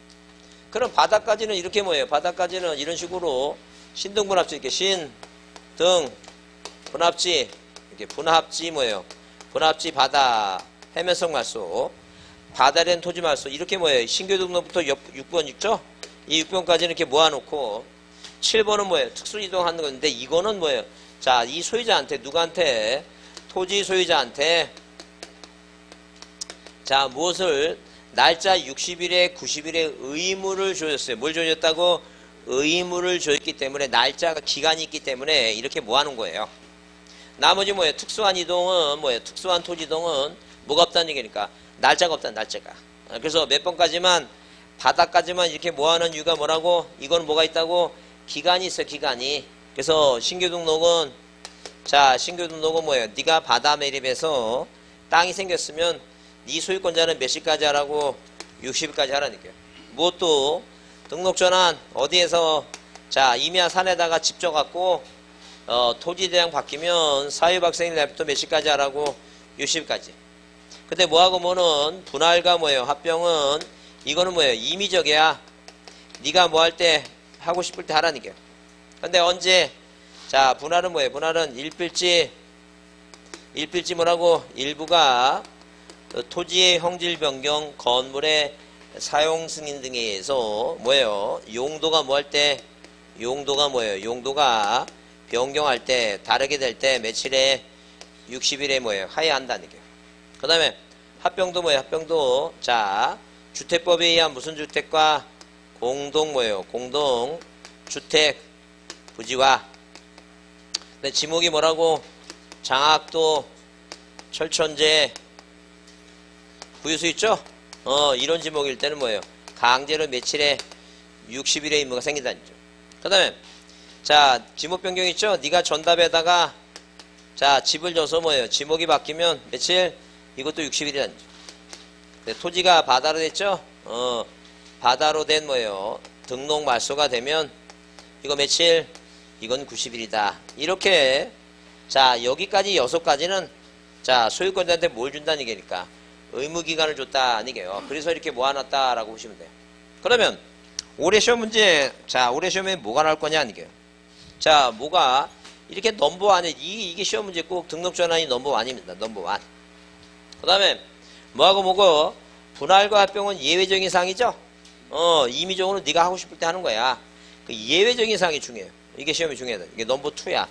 그럼 바닥까지는 이렇게 뭐예요? 바닥까지는 이런 식으로 신등분합지 이렇게 신등 분합지 이렇게 분합지 뭐예요? 분합지 바다 해면성 말소 바다된 토지 말소 이렇게 뭐예요? 신규 등록부터 6번 있죠? 이 6번까지는 이렇게 모아놓고 7번은 뭐예요? 특수이동하는 건데 이거는 뭐예요? 자, 이 소유자한테 누구한테? 토지 소유자한테 자, 무엇을 날짜 60일에 90일에 의무를 줘줬어요. 뭘 줘줬다고? 의무를 줬기 때문에 날짜가 기간이 있기 때문에 이렇게 모아놓은 거예요. 나머지 뭐예요? 특수한 이동은 뭐예요? 특수한 토지 이동은 뭐가 없다는 얘기니까 날짜가 없다는 날짜가. 그래서 몇 번까지만 바닥까지만 이렇게 모아놓은 이유가 뭐라고? 이건 뭐가 있다고? 기간이 있어 기간이. 그래서 신규 등록은 자 신규 등록은 뭐예요? 네가 바다 매립해서 땅이 생겼으면 네 소유권자는 몇 시까지 하라고? 60일까지 하라는 얘기예요. 무엇도 등록 전환 어디에서 자 임야 산에다가 집 져갖고 토지 대장 바뀌면 사유박생일 날부터 몇 시까지 하라고? 60일까지. 근데 뭐하고 뭐는 분할과 뭐예요? 합병은 이거는 뭐예요? 임의적이야. 네가 뭐 할 때 하고 싶을 때 하라는 얘기예요. 근데 언제? 자 분할은 뭐예요? 분할은 일필지 뭐라고? 일부가 토지의 형질 변경, 건물의 사용 승인 등에 의해서 뭐예요? 용도가 뭐 할 때? 용도가 뭐예요? 용도가 변경할 때, 다르게 될 때 며칠에 60일에 뭐예요? 하야한다는 얘기예요. 그 다음에 합병도 뭐예요? 합병도 자 주택법에 의한 무슨 주택과 공동 뭐예요? 공동 주택 부지와 근데 지목이 뭐라고? 장학도 철천제 부유수 있죠? 이런 지목일 때는 뭐예요? 강제로 며칠에 60일의 의무가 생긴다는 거죠. 그 다음에 자 지목 변경 있죠? 네가 전답에다가 자 집을 줘서 뭐예요? 지목이 바뀌면 며칠? 이것도 60일이라는 거죠. 토지가 바다로 됐죠? 바다로 된 뭐예요? 등록 말소가 되면 이거 며칠? 이건 90일이다. 이렇게 자 여기까지 6가지는 자 소유권자한테 뭘 준다는 얘기니까 의무기간을 줬다는 얘기예요. 그래서 이렇게 모아놨다라고 보시면 돼요. 그러면 올해 시험 문제 자 올해 시험에 뭐가 나올 거냐는 얘기예요. 자 뭐가 이렇게 넘버 1에 이게 시험 문제 꼭 등록 전환이 넘버 1입니다. 넘버 1. 그 다음에 뭐하고 뭐고 분할과 합병은 예외적인 사항이죠. 임의적으로 네가 하고 싶을 때 하는 거야. 그 예외적인 사항이 중요해요. 이게 시험이 중요하다. 이게 넘버 2야.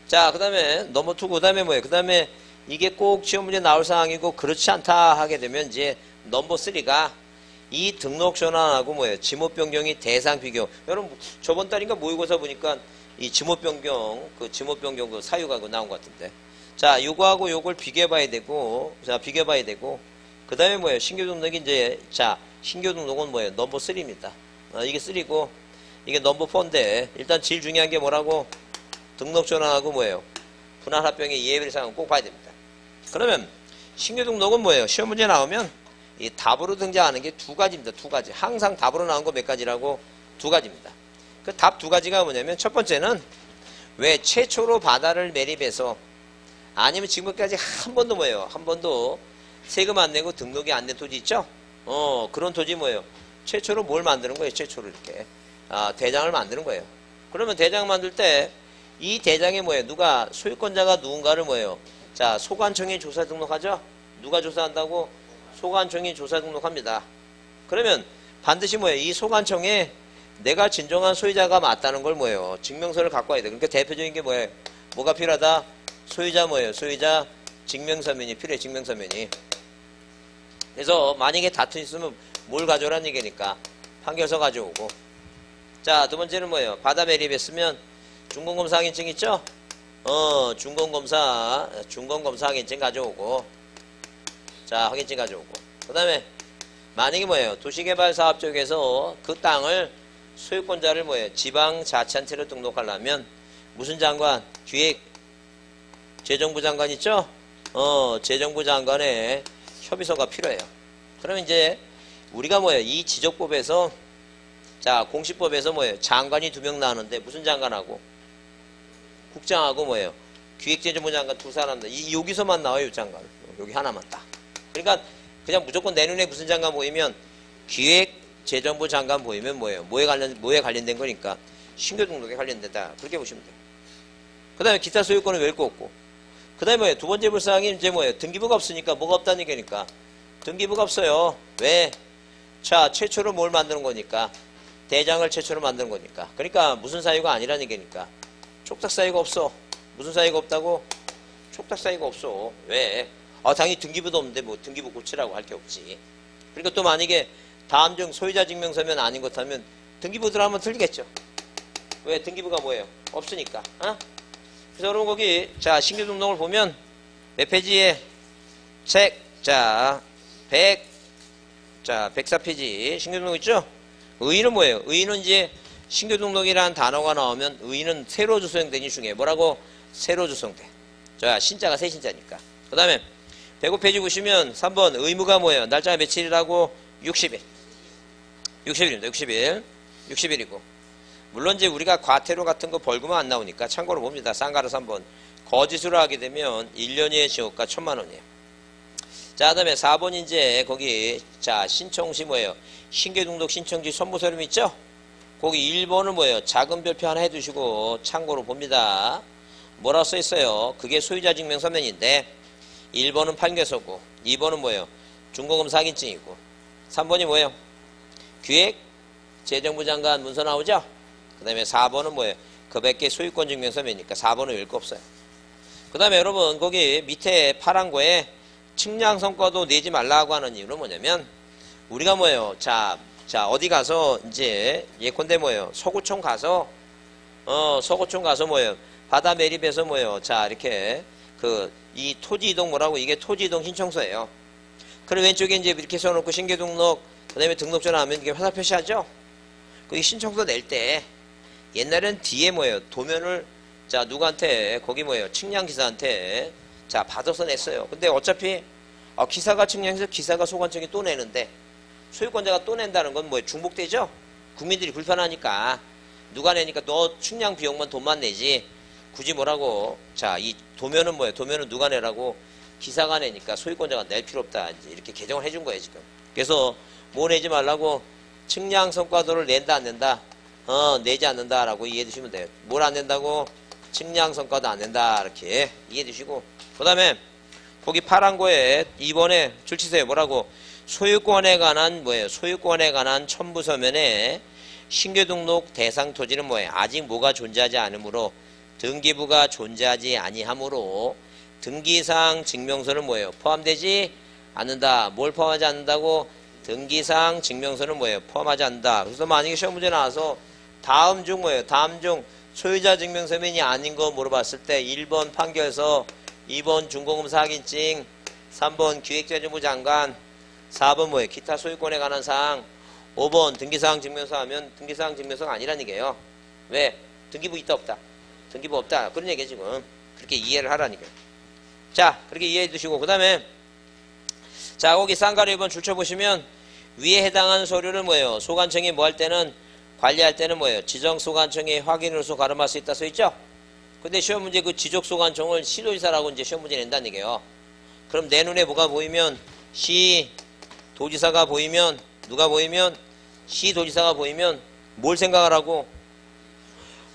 자 그 다음에 넘버 2 그 다음에 뭐예요? 그 다음에 이게 꼭 시험 문제 나올 사항이고 그렇지 않다 하게 되면 이제 넘버 3가 이 등록 전환하고 뭐예요? 지목 변경이 대상 비교. 여러분 저번 달인가 모의고사 보니까 이 지목 변경 그 사유가 나온 것 같은데. 자 요거하고 요걸 비교해봐야 되고 자 비교해봐야 되고 그 다음에 뭐예요? 신규 등록이 이제 자 신규 등록은 뭐예요? 넘버 3입니다. 이게 3고 이게 넘버 4인데 일단 제일 중요한 게 뭐라고? 등록 전환하고 뭐예요? 분할 합병의 예외 사항은 꼭 봐야 됩니다. 그러면 신규 등록은 뭐예요? 시험 문제 나오면 이 답으로 등장하는 게 2가지입니다. 2가지. 항상 답으로 나온 거 몇 가지라고? 2가지입니다. 그 답 2가지가 뭐냐면 첫 번째는 왜 최초로 바다를 매립해서 아니면 지금까지 한 번도 뭐예요? 한 번도 세금 안 내고 등록이 안 된 토지 있죠? 그런 토지 뭐예요? 최초로 뭘 만드는 거예요? 최초로 이렇게 대장을 만드는 거예요. 그러면 대장 만들 때 이 대장에 뭐예요? 누가 소유권자가 누군가를 뭐예요? 자 소관청에 조사 등록하죠? 누가 조사한다고? 소관청이 조사 등록합니다. 그러면 반드시 뭐예요? 이 소관청에 내가 진정한 소유자가 맞다는 걸 뭐예요? 증명서를 갖고 와야 돼. 그러니까 대표적인 게 뭐예요? 뭐가 필요하다? 소유자 뭐예요? 소유자 증명서면이 필요해. 증명서면이. 그래서 만약에 다툼 있으면 뭘 가져오라는 얘기니까 판결서 가져오고. 자, 두 번째는 뭐예요? 바다 매립했으면 중공검사 확인증 있죠? 중공검사 확인증 가져오고. 자, 확인증 가져오고. 그 다음에 만약에 뭐예요? 도시개발사업 쪽에서 그 땅을 소유권자를 뭐예요? 지방자치단체로 등록하려면 무슨 장관? 기획재정부 장관 있죠? 재정부 장관의 협의서가 필요해요. 그러면 이제 우리가 뭐예요? 이 지적법에서 자, 공시법에서 뭐예요? 장관이 2명 나오는데 무슨 장관하고? 국장하고 뭐예요? 기획재정부 장관 2사람. 여기서만 나와요, 이 장관. 여기 하나만 딱. 그러니까 그냥 무조건 내 눈에 무슨 장관 보이면 기획재정부 장관 보이면 뭐예요? 뭐에 관련된 거니까 신규 등록에 관련된다. 그렇게 보시면 돼요. 그 다음에 기타 소유권은 왜 거 없고. 그 다음에 뭐예요? 두 번째 불사항이 이제 뭐예요? 등기부가 없으니까 뭐가 없다는 얘기니까. 등기부가 없어요. 왜? 자, 최초로 뭘 만드는 거니까. 대장을 최초로 만드는 거니까. 그러니까 무슨 사유가 아니라는 얘기니까. 촉탁 사유가 없어. 무슨 사유가 없다고? 촉탁 사유가 없어. 왜? 당연히 등기부도 없는데 뭐 등기부 고치라고 할 게 없지. 그러니까 또 만약에 다음 중 소유자 증명서면 아닌 것 하면 등기부 들어가면 틀리겠죠. 왜? 등기부가 뭐예요? 없으니까. 그래서 여러분 거기 자 신규 등록을 보면 몇 페이지에 자 104페이지 신규 등록 있죠? 의의는 뭐예요? 의의는 이제 신규 등록이라는 단어가 나오면 의의는 새로 조성된 이 중에 뭐라고? 새로 조성돼. 자 신자가 새 신자니까. 그 다음에 105페이지 보시면 3번 의무가 뭐예요? 날짜가 며칠이라고? 60일. 60일입니다. 60일이고. 물론 이제 우리가 과태료 같은 거 벌금은 안 나오니까 참고로 봅니다. 쌍가루 3번. 거짓으로 하게 되면 1년 이하의 징역과 1,000만 원이에요. 자, 그 다음에 4번 이제 거기 자 신청시 뭐예요? 신규 등록 신청지 선무서류 있죠? 거기 1번은 뭐예요? 작은 별표 하나 해두시고 참고로 봅니다. 뭐라고 써있어요? 그게 소유자 증명서면인데 1번은 판결서고 2번은 뭐예요? 중공검사 확인증이고 3번이 뭐예요? 기획재정부 장관 문서 나오죠? 그 다음에 4번은 뭐예요? 그 밖에 소유권 증명서면이니까 4번은 읽을 거 없어요. 그 다음에 여러분 거기 밑에 파란 거에 측량성과도 내지 말라고 하는 이유는 뭐냐면 우리가 뭐예요? 자 어디 가서 이제 예컨대 뭐예요? 서구청 가서 뭐예요? 바다 매립해서 뭐예요? 자 이렇게 이 토지 이동 뭐라고 이게 토지 이동 신청서예요. 그리고 왼쪽에 이제 이렇게 써놓고 신규 등록 그 다음에 등록 전화하면 이게 화살 표시하죠? 그 신청서 낼 때 옛날엔 뒤에 뭐예요? 도면을 자 누구한테 거기 뭐예요? 측량기사한테 자 받아서 냈어요. 근데 어차피 기사가 측량해서 기사가 소관청이 또 내는데 소유권자가 또 낸다는 건 뭐예요? 중복되죠? 국민들이 불편하니까 누가 내니까 너 측량 비용만 돈만 내지 굳이 뭐라고 자 이 도면은 뭐예요? 도면은 누가 내라고 기사가 내니까 소유권자가 낼 필요 없다. 이제 이렇게 개정을 해준 거예요 지금. 그래서 뭐 내지 말라고 측량 성과도를 낸다 안 낸다? 내지 않는다라고 이해해 주시면 돼요. 뭘 안 낸다고? 측량 성과도 안 낸다 이렇게 이해해 주시고 그 다음에 거기 파란 거에 2번에 줄 치세요. 뭐라고? 소유권에 관한 뭐예요? 소유권에 관한 첨부서면에 신규 등록 대상 토지는 뭐예요? 아직 뭐가 존재하지 않으므로 등기부가 존재하지 아니하므로 등기상 증명서는 뭐예요? 포함되지 않는다. 뭘 포함하지 않는다고? 등기상 증명서는 뭐예요? 포함하지 않는다. 그래서 만약에 시험 문제 나와서 다음 중 뭐예요? 다음 중 소유자 증명서면이 아닌 거 물어봤을 때 1번 판결서, 2번 중공검사 확인증, 3번 기획재정부 장관, 4번 뭐예요? 기타 소유권에 관한 사항, 5번 등기사항 증명서 하면 등기사항 증명서가 아니라는 얘기예요. 왜? 등기부 있다 없다? 등기부 없다. 그런 얘기예요 지금. 그렇게 이해를 하라니까요. 자 그렇게 이해해 두시고 그 다음에 자 거기 쌍가루 1번 줄쳐보시면 위에 해당하는 서류를 뭐예요? 소관청이 뭐 할 때는 관리할 때는 뭐예요? 지정소관청에 확인으로서 가름할 수 있다 써있죠? 근데 시험 문제 그 지적소관청을 시도지사라고 이제 시험 문제 낸다는 얘기예요. 그럼 내 눈에 뭐가 보이면 시도지사가 보이면 누가 보이면 시도지사가 보이면 뭘 생각을 하고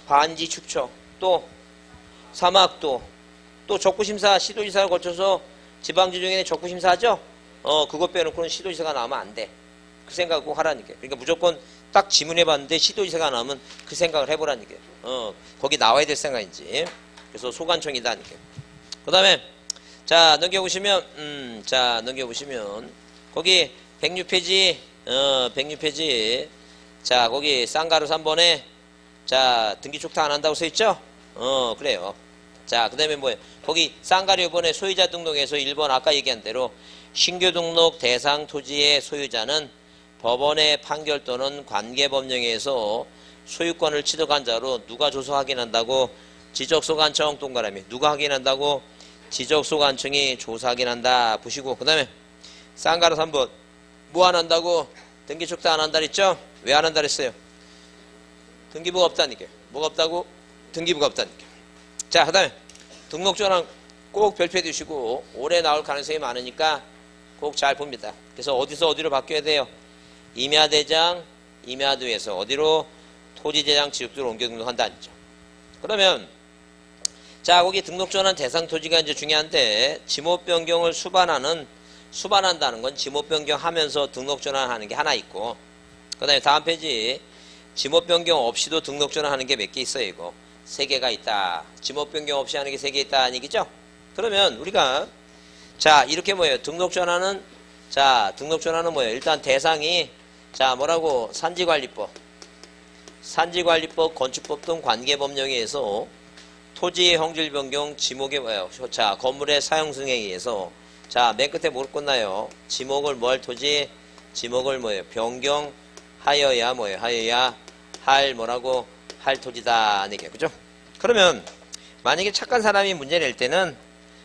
반지 축척 또 사막도 또 적부심사 시도지사를 거쳐서 지방지중에 적부심사 하죠? 그것 빼놓고는 시도지사가 나오면 안 돼. 그 생각 꼭 하라는 게. 그러니까 무조건 딱 지문해봤는데 시도지사가 나오면 그 생각을 해보라는 게. 거기 나와야 될 생각인지. 그래서 소관청이다. 그 다음에 자 넘겨보시면 자 넘겨보시면 거기 106페이지 106페이지 자 거기 쌍가루 3번에 자 등기 축타 안 한다고 써있죠? 그래요. 자 그 다음에 뭐예요? 거기 쌍가루 이번에 소유자 등록에서 1번 아까 얘기한 대로 신규 등록 대상 토지의 소유자는 법원의 판결 또는 관계법령에서 소유권을 취득한 자로 누가 조서 확인한다고? 지적소관청 동그라미. 누가 확인한다고? 지적소관청이 조사 확인한다. 보시고 그 다음에 쌍가루 3번 뭐 안 한다고? 등기 축타 안 한다 그랬죠? 왜 안 한다 그랬어요? 등기부가 없다니까. 뭐가 없다고? 등기부가 없다니까. 자 그 다음에 등록전환 꼭 별표해 두시고 올해 나올 가능성이 많으니까 꼭 잘 봅니다. 그래서 어디서 어디로 바뀌어야 돼요? 임야대장, 임야도에서 어디로? 토지대장 지역도로 옮겨 등록한다는 점. 그러면 자 거기 등록전환 대상 토지가 이제 중요한데 지목 변경을 수반한다는 건 지목 변경하면서 등록전환하는 게 하나 있고 그 다음에 다음 페이지 지목 변경 없이도 등록전환하는 게 몇 개 있어요. 이거 3개가 있다. 지목 변경 없이 하는 게 3개 있다는 얘기죠. 그러면 우리가 자 이렇게 뭐예요? 등록전환은 자 등록전환은 뭐예요? 일단 대상이 자 뭐라고? 산지관리법, 건축법 등 관계법령에 의해서 토지의 형질 변경, 지목의 뭐예요? 자 건물의 사용 승행에 의해서 자 맨 끝에 뭘 꽂나요? 지목을 뭐 할 토지? 지목을 뭐예요? 변경하여야 뭐예요? 하여야 할 뭐라고? 할 토지다. 이게 그죠? 그러면 만약에 착한 사람이 문제 낼 때는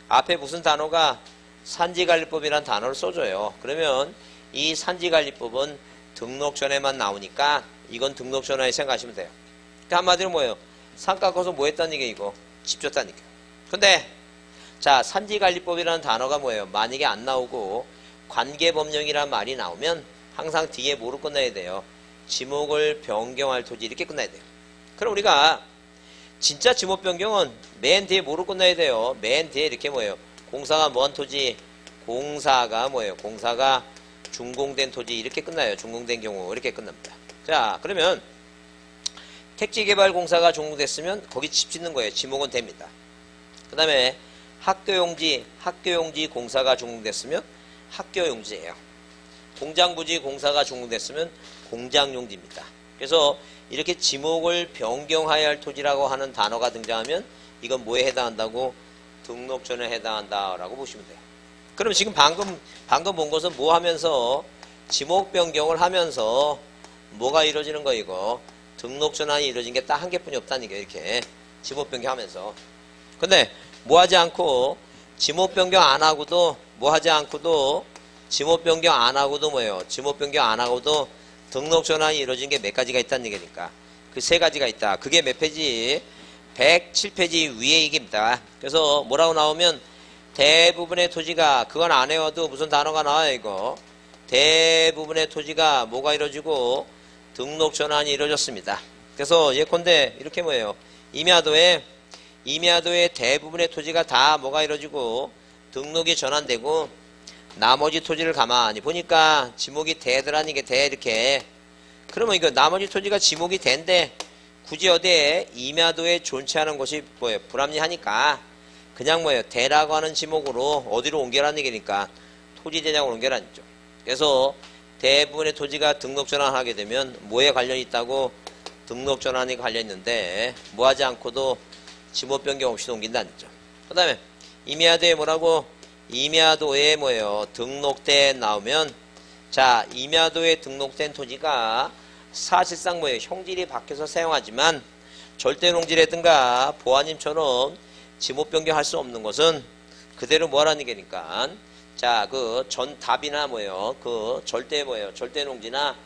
앞에 무슨 단어가 산지관리법이라는 단어를 써줘요. 그러면 이 산지관리법은 등록 전에만 나오니까 이건 등록 전에 생각하시면 돼요. 그러니까 한마디로 뭐예요? 산 깎아서 뭐 했다는 게 이거? 집 줬다는 게. 근데 자 산지관리법이라는 단어가 뭐예요? 만약에 안 나오고 관계법령이라는 말이 나오면 항상 뒤에 뭐로 끝나야 돼요? 지목을 변경할 토지 이렇게 끝나야 돼요. 그럼 우리가 진짜 지목 변경은 맨 뒤에 뭐로 끝나야 돼요? 맨 뒤에 이렇게 뭐예요? 공사가 뭐한 토지? 공사가 뭐예요? 공사가 준공된 토지 이렇게 끝나요. 준공된 경우 이렇게 끝납니다. 자 그러면 택지개발공사가 준공됐으면 거기 집 짓는 거예요. 지목은 됩니다. 그 다음에 학교용지 공사가 준공됐으면 학교용지예요. 공장부지 공사가 준공됐으면 공장용지입니다. 그래서 이렇게 지목을 변경하여야 할 토지라고 하는 단어가 등장하면 이건 뭐에 해당한다고? 등록전에 해당한다라고 보시면 돼요. 그럼 지금 방금 본 것은 뭐 하면서 지목 변경을 하면서 뭐가 이루어지는 거 이거? 등록 전환이 이루어진 게 딱 한 개뿐이 없다는 게 이렇게 지목 변경하면서. 근데 뭐 하지 않고 지목 변경 안 하고도 뭐 하지 않고도 지목 변경 안 하고도 뭐예요? 지목 변경 안 하고도 등록 전환이 이루어진 게 몇 가지가 있다는 얘기니까. 그 3가지가 있다. 그게 몇 페이지? 107페이지 위에 얘기입니다. 그래서 뭐라고 나오면 대부분의 토지가 그건 안 해와도 무슨 단어가 나와요 이거. 대부분의 토지가 뭐가 이루어지고 등록 전환이 이루어졌습니다. 그래서 예컨대 이렇게 뭐예요? 임야도에 대부분의 토지가 다 뭐가 이루어지고 등록이 전환되고 나머지 토지를 가만히 보니까 지목이 대더라는 게 대 이렇게. 그러면 이거 나머지 토지가 지목이 된데 굳이 어디에 임야도에 존치하는 것이 뭐예요? 불합리하니까 그냥 뭐예요? 대라고 하는 지목으로 어디로 옮겨라는 얘기니까 토지대장으로 옮겨라는 거죠. 그래서 대부분의 토지가 등록 전환하게 되면 뭐에 관련이 있다고? 등록 전환이 관련 있는데 뭐 하지 않고도 지목 변경 없이 옮긴다는 거죠. 그 다음에 임야도에 뭐라고? 임야도에 뭐예요? 등록대 나오면 자 임야도에 등록된 토지가 사실상 뭐예요? 형질이 바뀌어서 사용하지만 절대 농지라든가 보아님처럼 지목 변경할 수 없는 것은 그대로 뭐하라는 얘기니까 자 그 답이나 뭐예요? 그 절대 뭐예요? 절대 농지나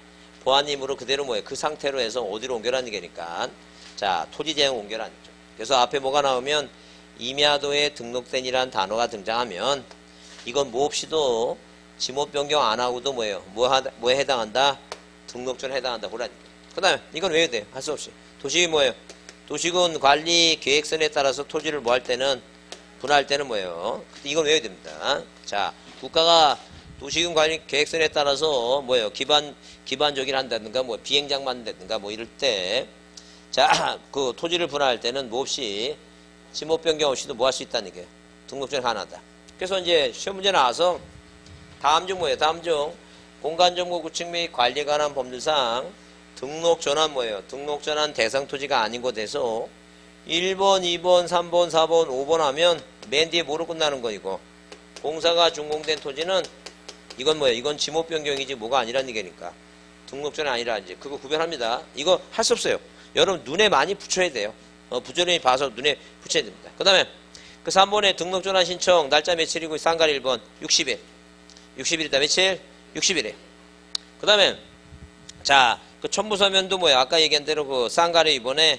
보아님으로 그대로 뭐예요? 그 상태로 해서 어디로 옮겨라는 얘기니까 자 토지 대행 옮겨라는 거죠. 그래서 앞에 뭐가 나오면 임야도에 등록된이라는 단어가 등장하면 이건 뭐 없이도 지목 변경 안 하고도 뭐예요? 뭐에 해당한다? 등록전에 해당한다. 보라니까. 그 다음에 이건 왜 돼요? 할 수 없이. 도시 뭐예요? 도시군 관리 계획선에 따라서 토지를 뭐 할 때는 분할할 때는 뭐예요? 이건 외워야 됩니다. 자, 국가가 도시군 관리 계획서에 따라서 뭐예요? 기반적인 한다든가 뭐 비행장만 한다든가 뭐 이럴 때 자, 그 토지를 분할할 때는 몹시 지목 변경 없이도 뭐 할 수 있다는 게 등록증이 하나다. 그래서 이제 시험 문제 나와서 다음 중 뭐예요? 다음 중 공간정보 구축 및 관리에 관한 법률상 등록 전환 뭐예요? 등록 전환 대상 토지가 아닌 곳에서 1번, 2번, 3번, 4번, 5번 하면 맨 뒤에 뭐로 끝나는 거 이거. 공사가 준공된 토지는 이건 뭐예요? 이건 지목 변경이지 뭐가 아니란 얘기니까. 등록 전환 아니라 이제 그거 구별합니다. 이거 할 수 없어요. 여러분 눈에 많이 붙여야 돼요. 부지런히 봐서 눈에 붙여야 됩니다. 그 다음에 그 3번에 등록 전환 신청 날짜 며칠이고 쌍가리 1번 60일. 60일이다. 며칠? 60일에. 그 다음에 자, 그 첨부서면도 뭐야? 아까 얘기한 대로 그 쌍가리 2번에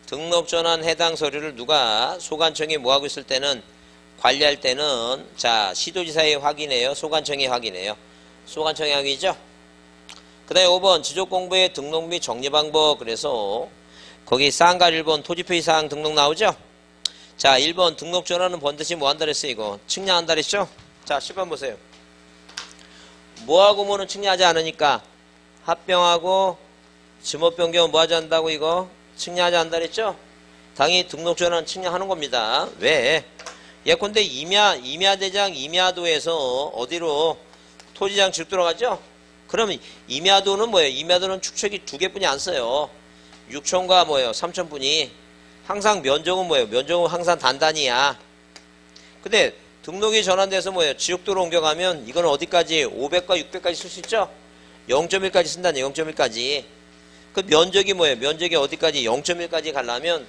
등록 전환 해당 서류를 누가 소관청이 뭐하고 있을 때는 관리할 때는 자, 시도지사에 확인해요. 소관청이 확인해요. 소관청이 확인이죠? 그 다음에 5번 지적공부의 등록 및 정리 방법. 그래서 거기 쌍가리 1번 토지표시사항 등록 나오죠? 자, 1번 등록 전환은 번듯이 뭐 한다 그랬어요? 이거 측량한다 그랬죠? 자, 10번 보세요. 뭐하고 뭐는 측량하지 않으니까 합병하고 지목 변경은 뭐하지 않는다고 이거 측량하지 않는다 그랬죠? 당연히 등록 전환 측량하는 겁니다. 왜? 예컨대 임야대장 임야도에서 어디로 토지장 집 들어가죠? 그러면 임야도는 뭐예요? 임야도는 축척이 2개뿐이 안 써요. 6천과 뭐예요? 3천뿐이. 항상 면적은 뭐예요? 면적은 항상 단단히야. 근데 등록이 전환돼서 뭐예요? 지역도로 옮겨가면 이건 어디까지? 500과 600까지 쓸 수 있죠? 0.1까지 쓴다네. 0.1까지. 그 면적이 뭐예요? 면적이 어디까지? 0.1까지 가려면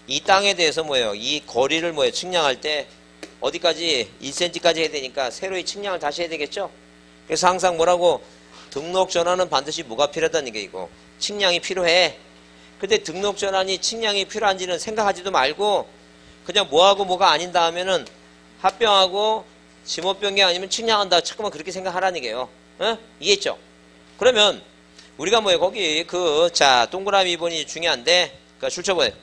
이 땅에 대해서 뭐예요? 이 거리를 뭐예요? 측량할 때 어디까지? 1cm까지 해야 되니까 새로이 측량을 다시 해야 되겠죠? 그래서 항상 뭐라고? 등록 전환은 반드시 뭐가 필요하다는 게 이거. 측량이 필요해. 근데 등록 전환이 측량이 필요한지는 생각하지도 말고 그냥 뭐하고 뭐가 아닌다 하면은 합병하고 지목 변경 아니면 측량한다. 자꾸만 그렇게 생각하라는 얘기예요. 어? 이해했죠? 그러면 우리가 뭐예요? 거기 자 동그라미 2번이 중요한데 출처보세요.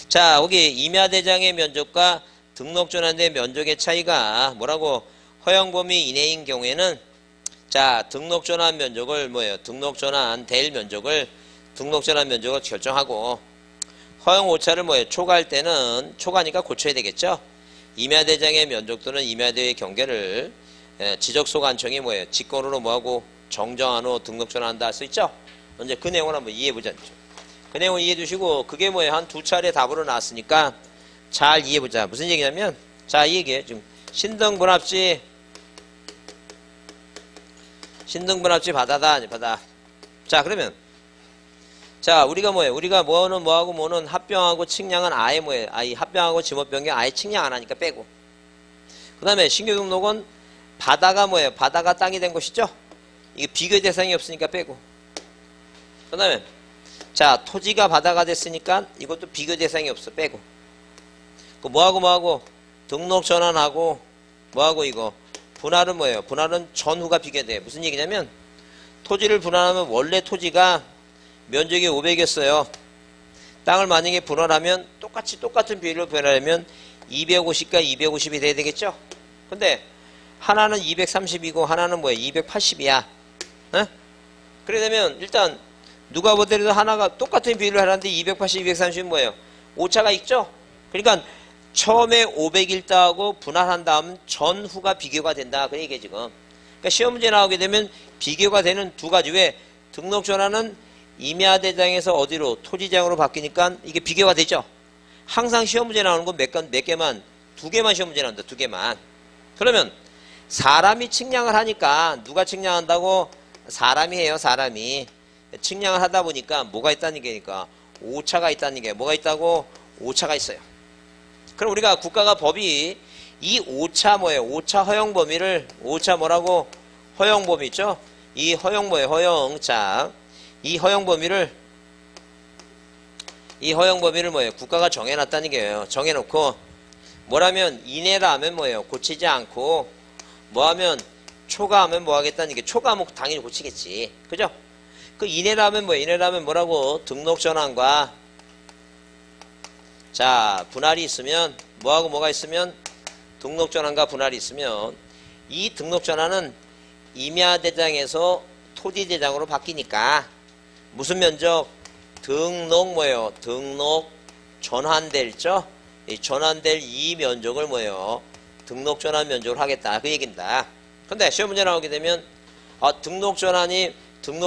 자 거기 임야대장의 면적과 등록 전환된 면적의 차이가 뭐라고 허용 범위 이내인 경우에는 자 등록 전환 면적을 뭐예요? 등록 전환 될 면적을 등록 전환 면적을 결정하고 허용 오차를 뭐예요? 초과할 때는 초과니까 고쳐야 되겠죠? 임야대장의 면적 또는 임야대의 경계를 지적소관청이 뭐예요? 직권으로 뭐하고 정정한 후 등록 전환한다 할 수 있죠? 이제 그 내용을 한번 이해해보자. 그 내용 이해해 두시고 그게 뭐예요? 한 2차례 답으로 나왔으니까 잘 이해해보자. 무슨 얘기냐면 자 이 얘기해. 지금 신등분합지 바다다. 바다. 자 그러면 자 우리가 뭐예요? 우리가 뭐하고 뭐는 합병하고 측량은 아예 뭐예요? 아예 합병하고 지목 변경 아예 측량 안 하니까 빼고. 그 다음에 신규 등록은 바다가 뭐예요? 바다가 땅이 된 것이죠? 이게 비교 대상이 없으니까 빼고. 그 다음에 자 토지가 바다가 됐으니까 이것도 비교 대상이 없어. 빼고. 그 뭐하고 등록 전환하고 뭐하고 이거 분할은 뭐예요? 분할은 전후가 비교돼. 무슨 얘기냐면 토지를 분할하면 원래 토지가 면적이 500이었어요. 땅을 만약에 분할하면 똑같은 비율로 분할하면 250과 250이 돼야 되겠죠? 근데 하나는 230이고 하나는 뭐예요? 280이야. 어? 그래 되면 일단 누가 보더라도 하나가 똑같은 비율로 하는데 280, 230은 뭐예요? 오차가 있죠? 그러니까 처음에 500일 따하고 분할한 다음 전후가 비교가 된다. 그 얘기예요 지금. 그러니까 시험 문제 나오게 되면 비교가 되는 두 가지. 왜? 등록 전환은 임야대장에서 어디로? 토지장으로 바뀌니까 이게 비교가 되죠. 항상 시험 문제 나오는 건 몇 개만? 2개만 시험 문제 나온다. 2개만. 그러면 사람이 측량을 하니까 누가 측량한다고? 사람이 해요. 사람이. 측량을 하다 보니까 뭐가 있다는 얘기니까 오차가 있다는 게 뭐가 있다고? 오차가 있어요. 그럼 우리가 국가가 법이 이 오차 뭐예요? 오차 허용 범위를 오차 뭐라고? 허용 범위 있죠? 이 허용 뭐예요? 허용. 자, 이 허용 범위를 뭐예요? 국가가 정해놨다는 게예요. 정해놓고 뭐라면 이내라 하면 뭐예요? 고치지 않고 뭐하면 초과하면 뭐 하겠다는 게 초과하면 당연히 고치겠지. 그죠? 그 이내라 하면 뭐예요? 이내라 하면 뭐라고? 등록 전환과 자 분할이 있으면 뭐하고 뭐가 있으면 등록 전환과 분할이 있으면 이 등록 전환은 임야대장에서 토지대장으로 바뀌니까 무슨 면적? 등록 뭐예요? 등록 전환될죠? 이 전환될 이 면적을 뭐예요? 등록 전환 면적을 하겠다. 그 얘기입니다. 근데 시험 문제 나오게 되면 등록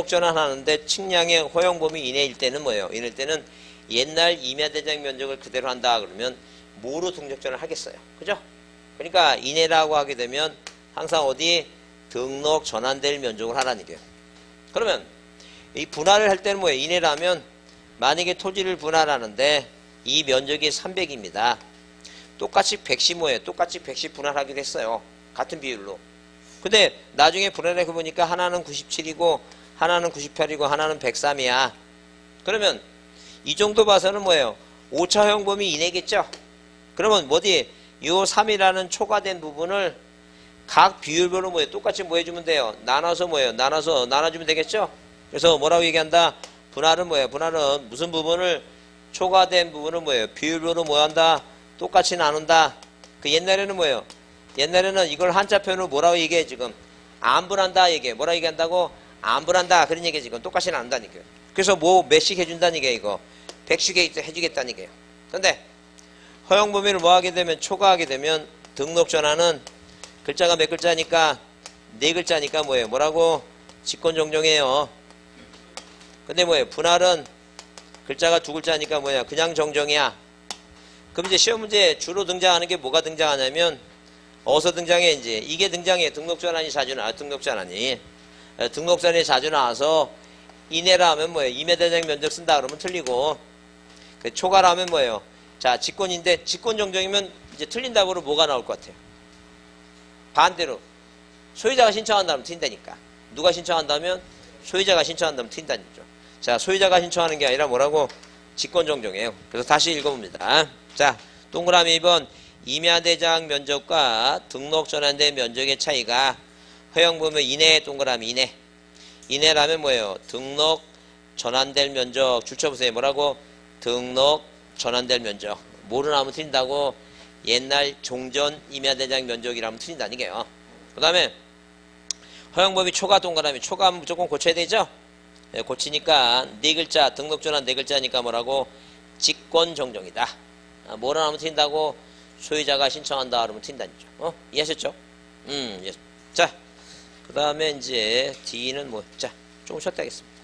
전환하는데 측량의 허용 범위 이내일 때는 뭐예요? 이럴 때는 옛날 임야대장 면적을 그대로 한다 그러면 뭐로 등록 전환을 하겠어요? 그죠? 그러니까 이내라고 하게 되면 항상 어디 등록 전환될 면적을 하라는 얘기예요. 그러면 이 분할을 할 때는 뭐예요? 이내라면 만약에 토지를 분할하는데 이 면적이 300입니다. 똑같이 110 뭐예요? 똑같이 110 분할하기로 했어요. 같은 비율로. 근데 나중에 분할해 보니까 하나는 97이고 하나는 98이고 하나는 103이야. 그러면 이 정도 봐서는 뭐예요? 오차형 범위 이내겠죠? 그러면 어디 요 3이라는 초과된 부분을 각 비율별로 뭐예요? 똑같이 뭐 해주면 돼요? 나눠서 뭐예요? 나눠주면 되겠죠? 그래서 뭐라고 얘기한다? 분할은 뭐예요? 분할은 무슨 부분을 초과된 부분은 뭐예요? 비율별로 뭐 한다? 똑같이 나눈다. 그 옛날에는 뭐예요? 옛날에는 이걸 한자표현으로 뭐라고 얘기해 지금? 안 분한다 얘기해. 뭐라고 얘기한다고? 안 분한다. 그런 얘기 지금 똑같이 나눈다는 얘기예요. 그래서 뭐 몇씩 해준다는 얘기예요 이거. 100씩 해주겠다는 얘기예요. 근데 허용 범위를 뭐 하게 되면 초과하게 되면 등록 전환은 글자가 몇 글자니까 4글자니까 뭐예요? 뭐라고? 직권정정해요. 근데 뭐예요? 분할은 글자가 2글자니까 뭐야? 그냥 정정이야. 그럼 이제 시험 문제에 주로 등장하는 게 뭐가 등장하냐면 어디서 등장해? 이제 이게 등장해. 등록전환이 자주 나와. 등록전환이 자주 나와서 이내라 하면 뭐예요? 임야대장 면적 쓴다 그러면 틀리고 초과라 하면 뭐예요? 자, 직권인데 직권정정이면 이제 틀린다고 그러면 뭐가 나올 것 같아요? 반대로 소유자가 신청한다면 튄다니까. 누가 신청한다면? 소유자가 신청한다면 튄다는 거죠. 자, 소유자가 신청하는 게 아니라 뭐라고? 직권정정이에요. 그래서 다시 읽어봅니다. 자, 동그라미 2번 임야대장 면적과 등록 전환된 면적의 차이가 허용 범위 이내 동그라미 이내. 이내라면 뭐예요? 등록 전환될 면적. 줄쳐보세요. 뭐라고? 등록 전환될 면적. 뭐로 나오면 틀린다고? 옛날 종전 임야대장 면적이라면 틀린다는 얘기예요. 그 다음에 허용범위 초과 동그라미. 초과하면 무조건 고쳐야 되죠? 네, 고치니까 4글자 등록 전환 4글자니까 뭐라고? 직권정정이다. 뭐로 나오면 틀린다고? 소유자가 신청한다 그러면 튄다는 거죠. 이해하셨죠? 예. 자, 그 다음에 이제 D는 뭐, 자, 조금 쉬었다 하겠습니다.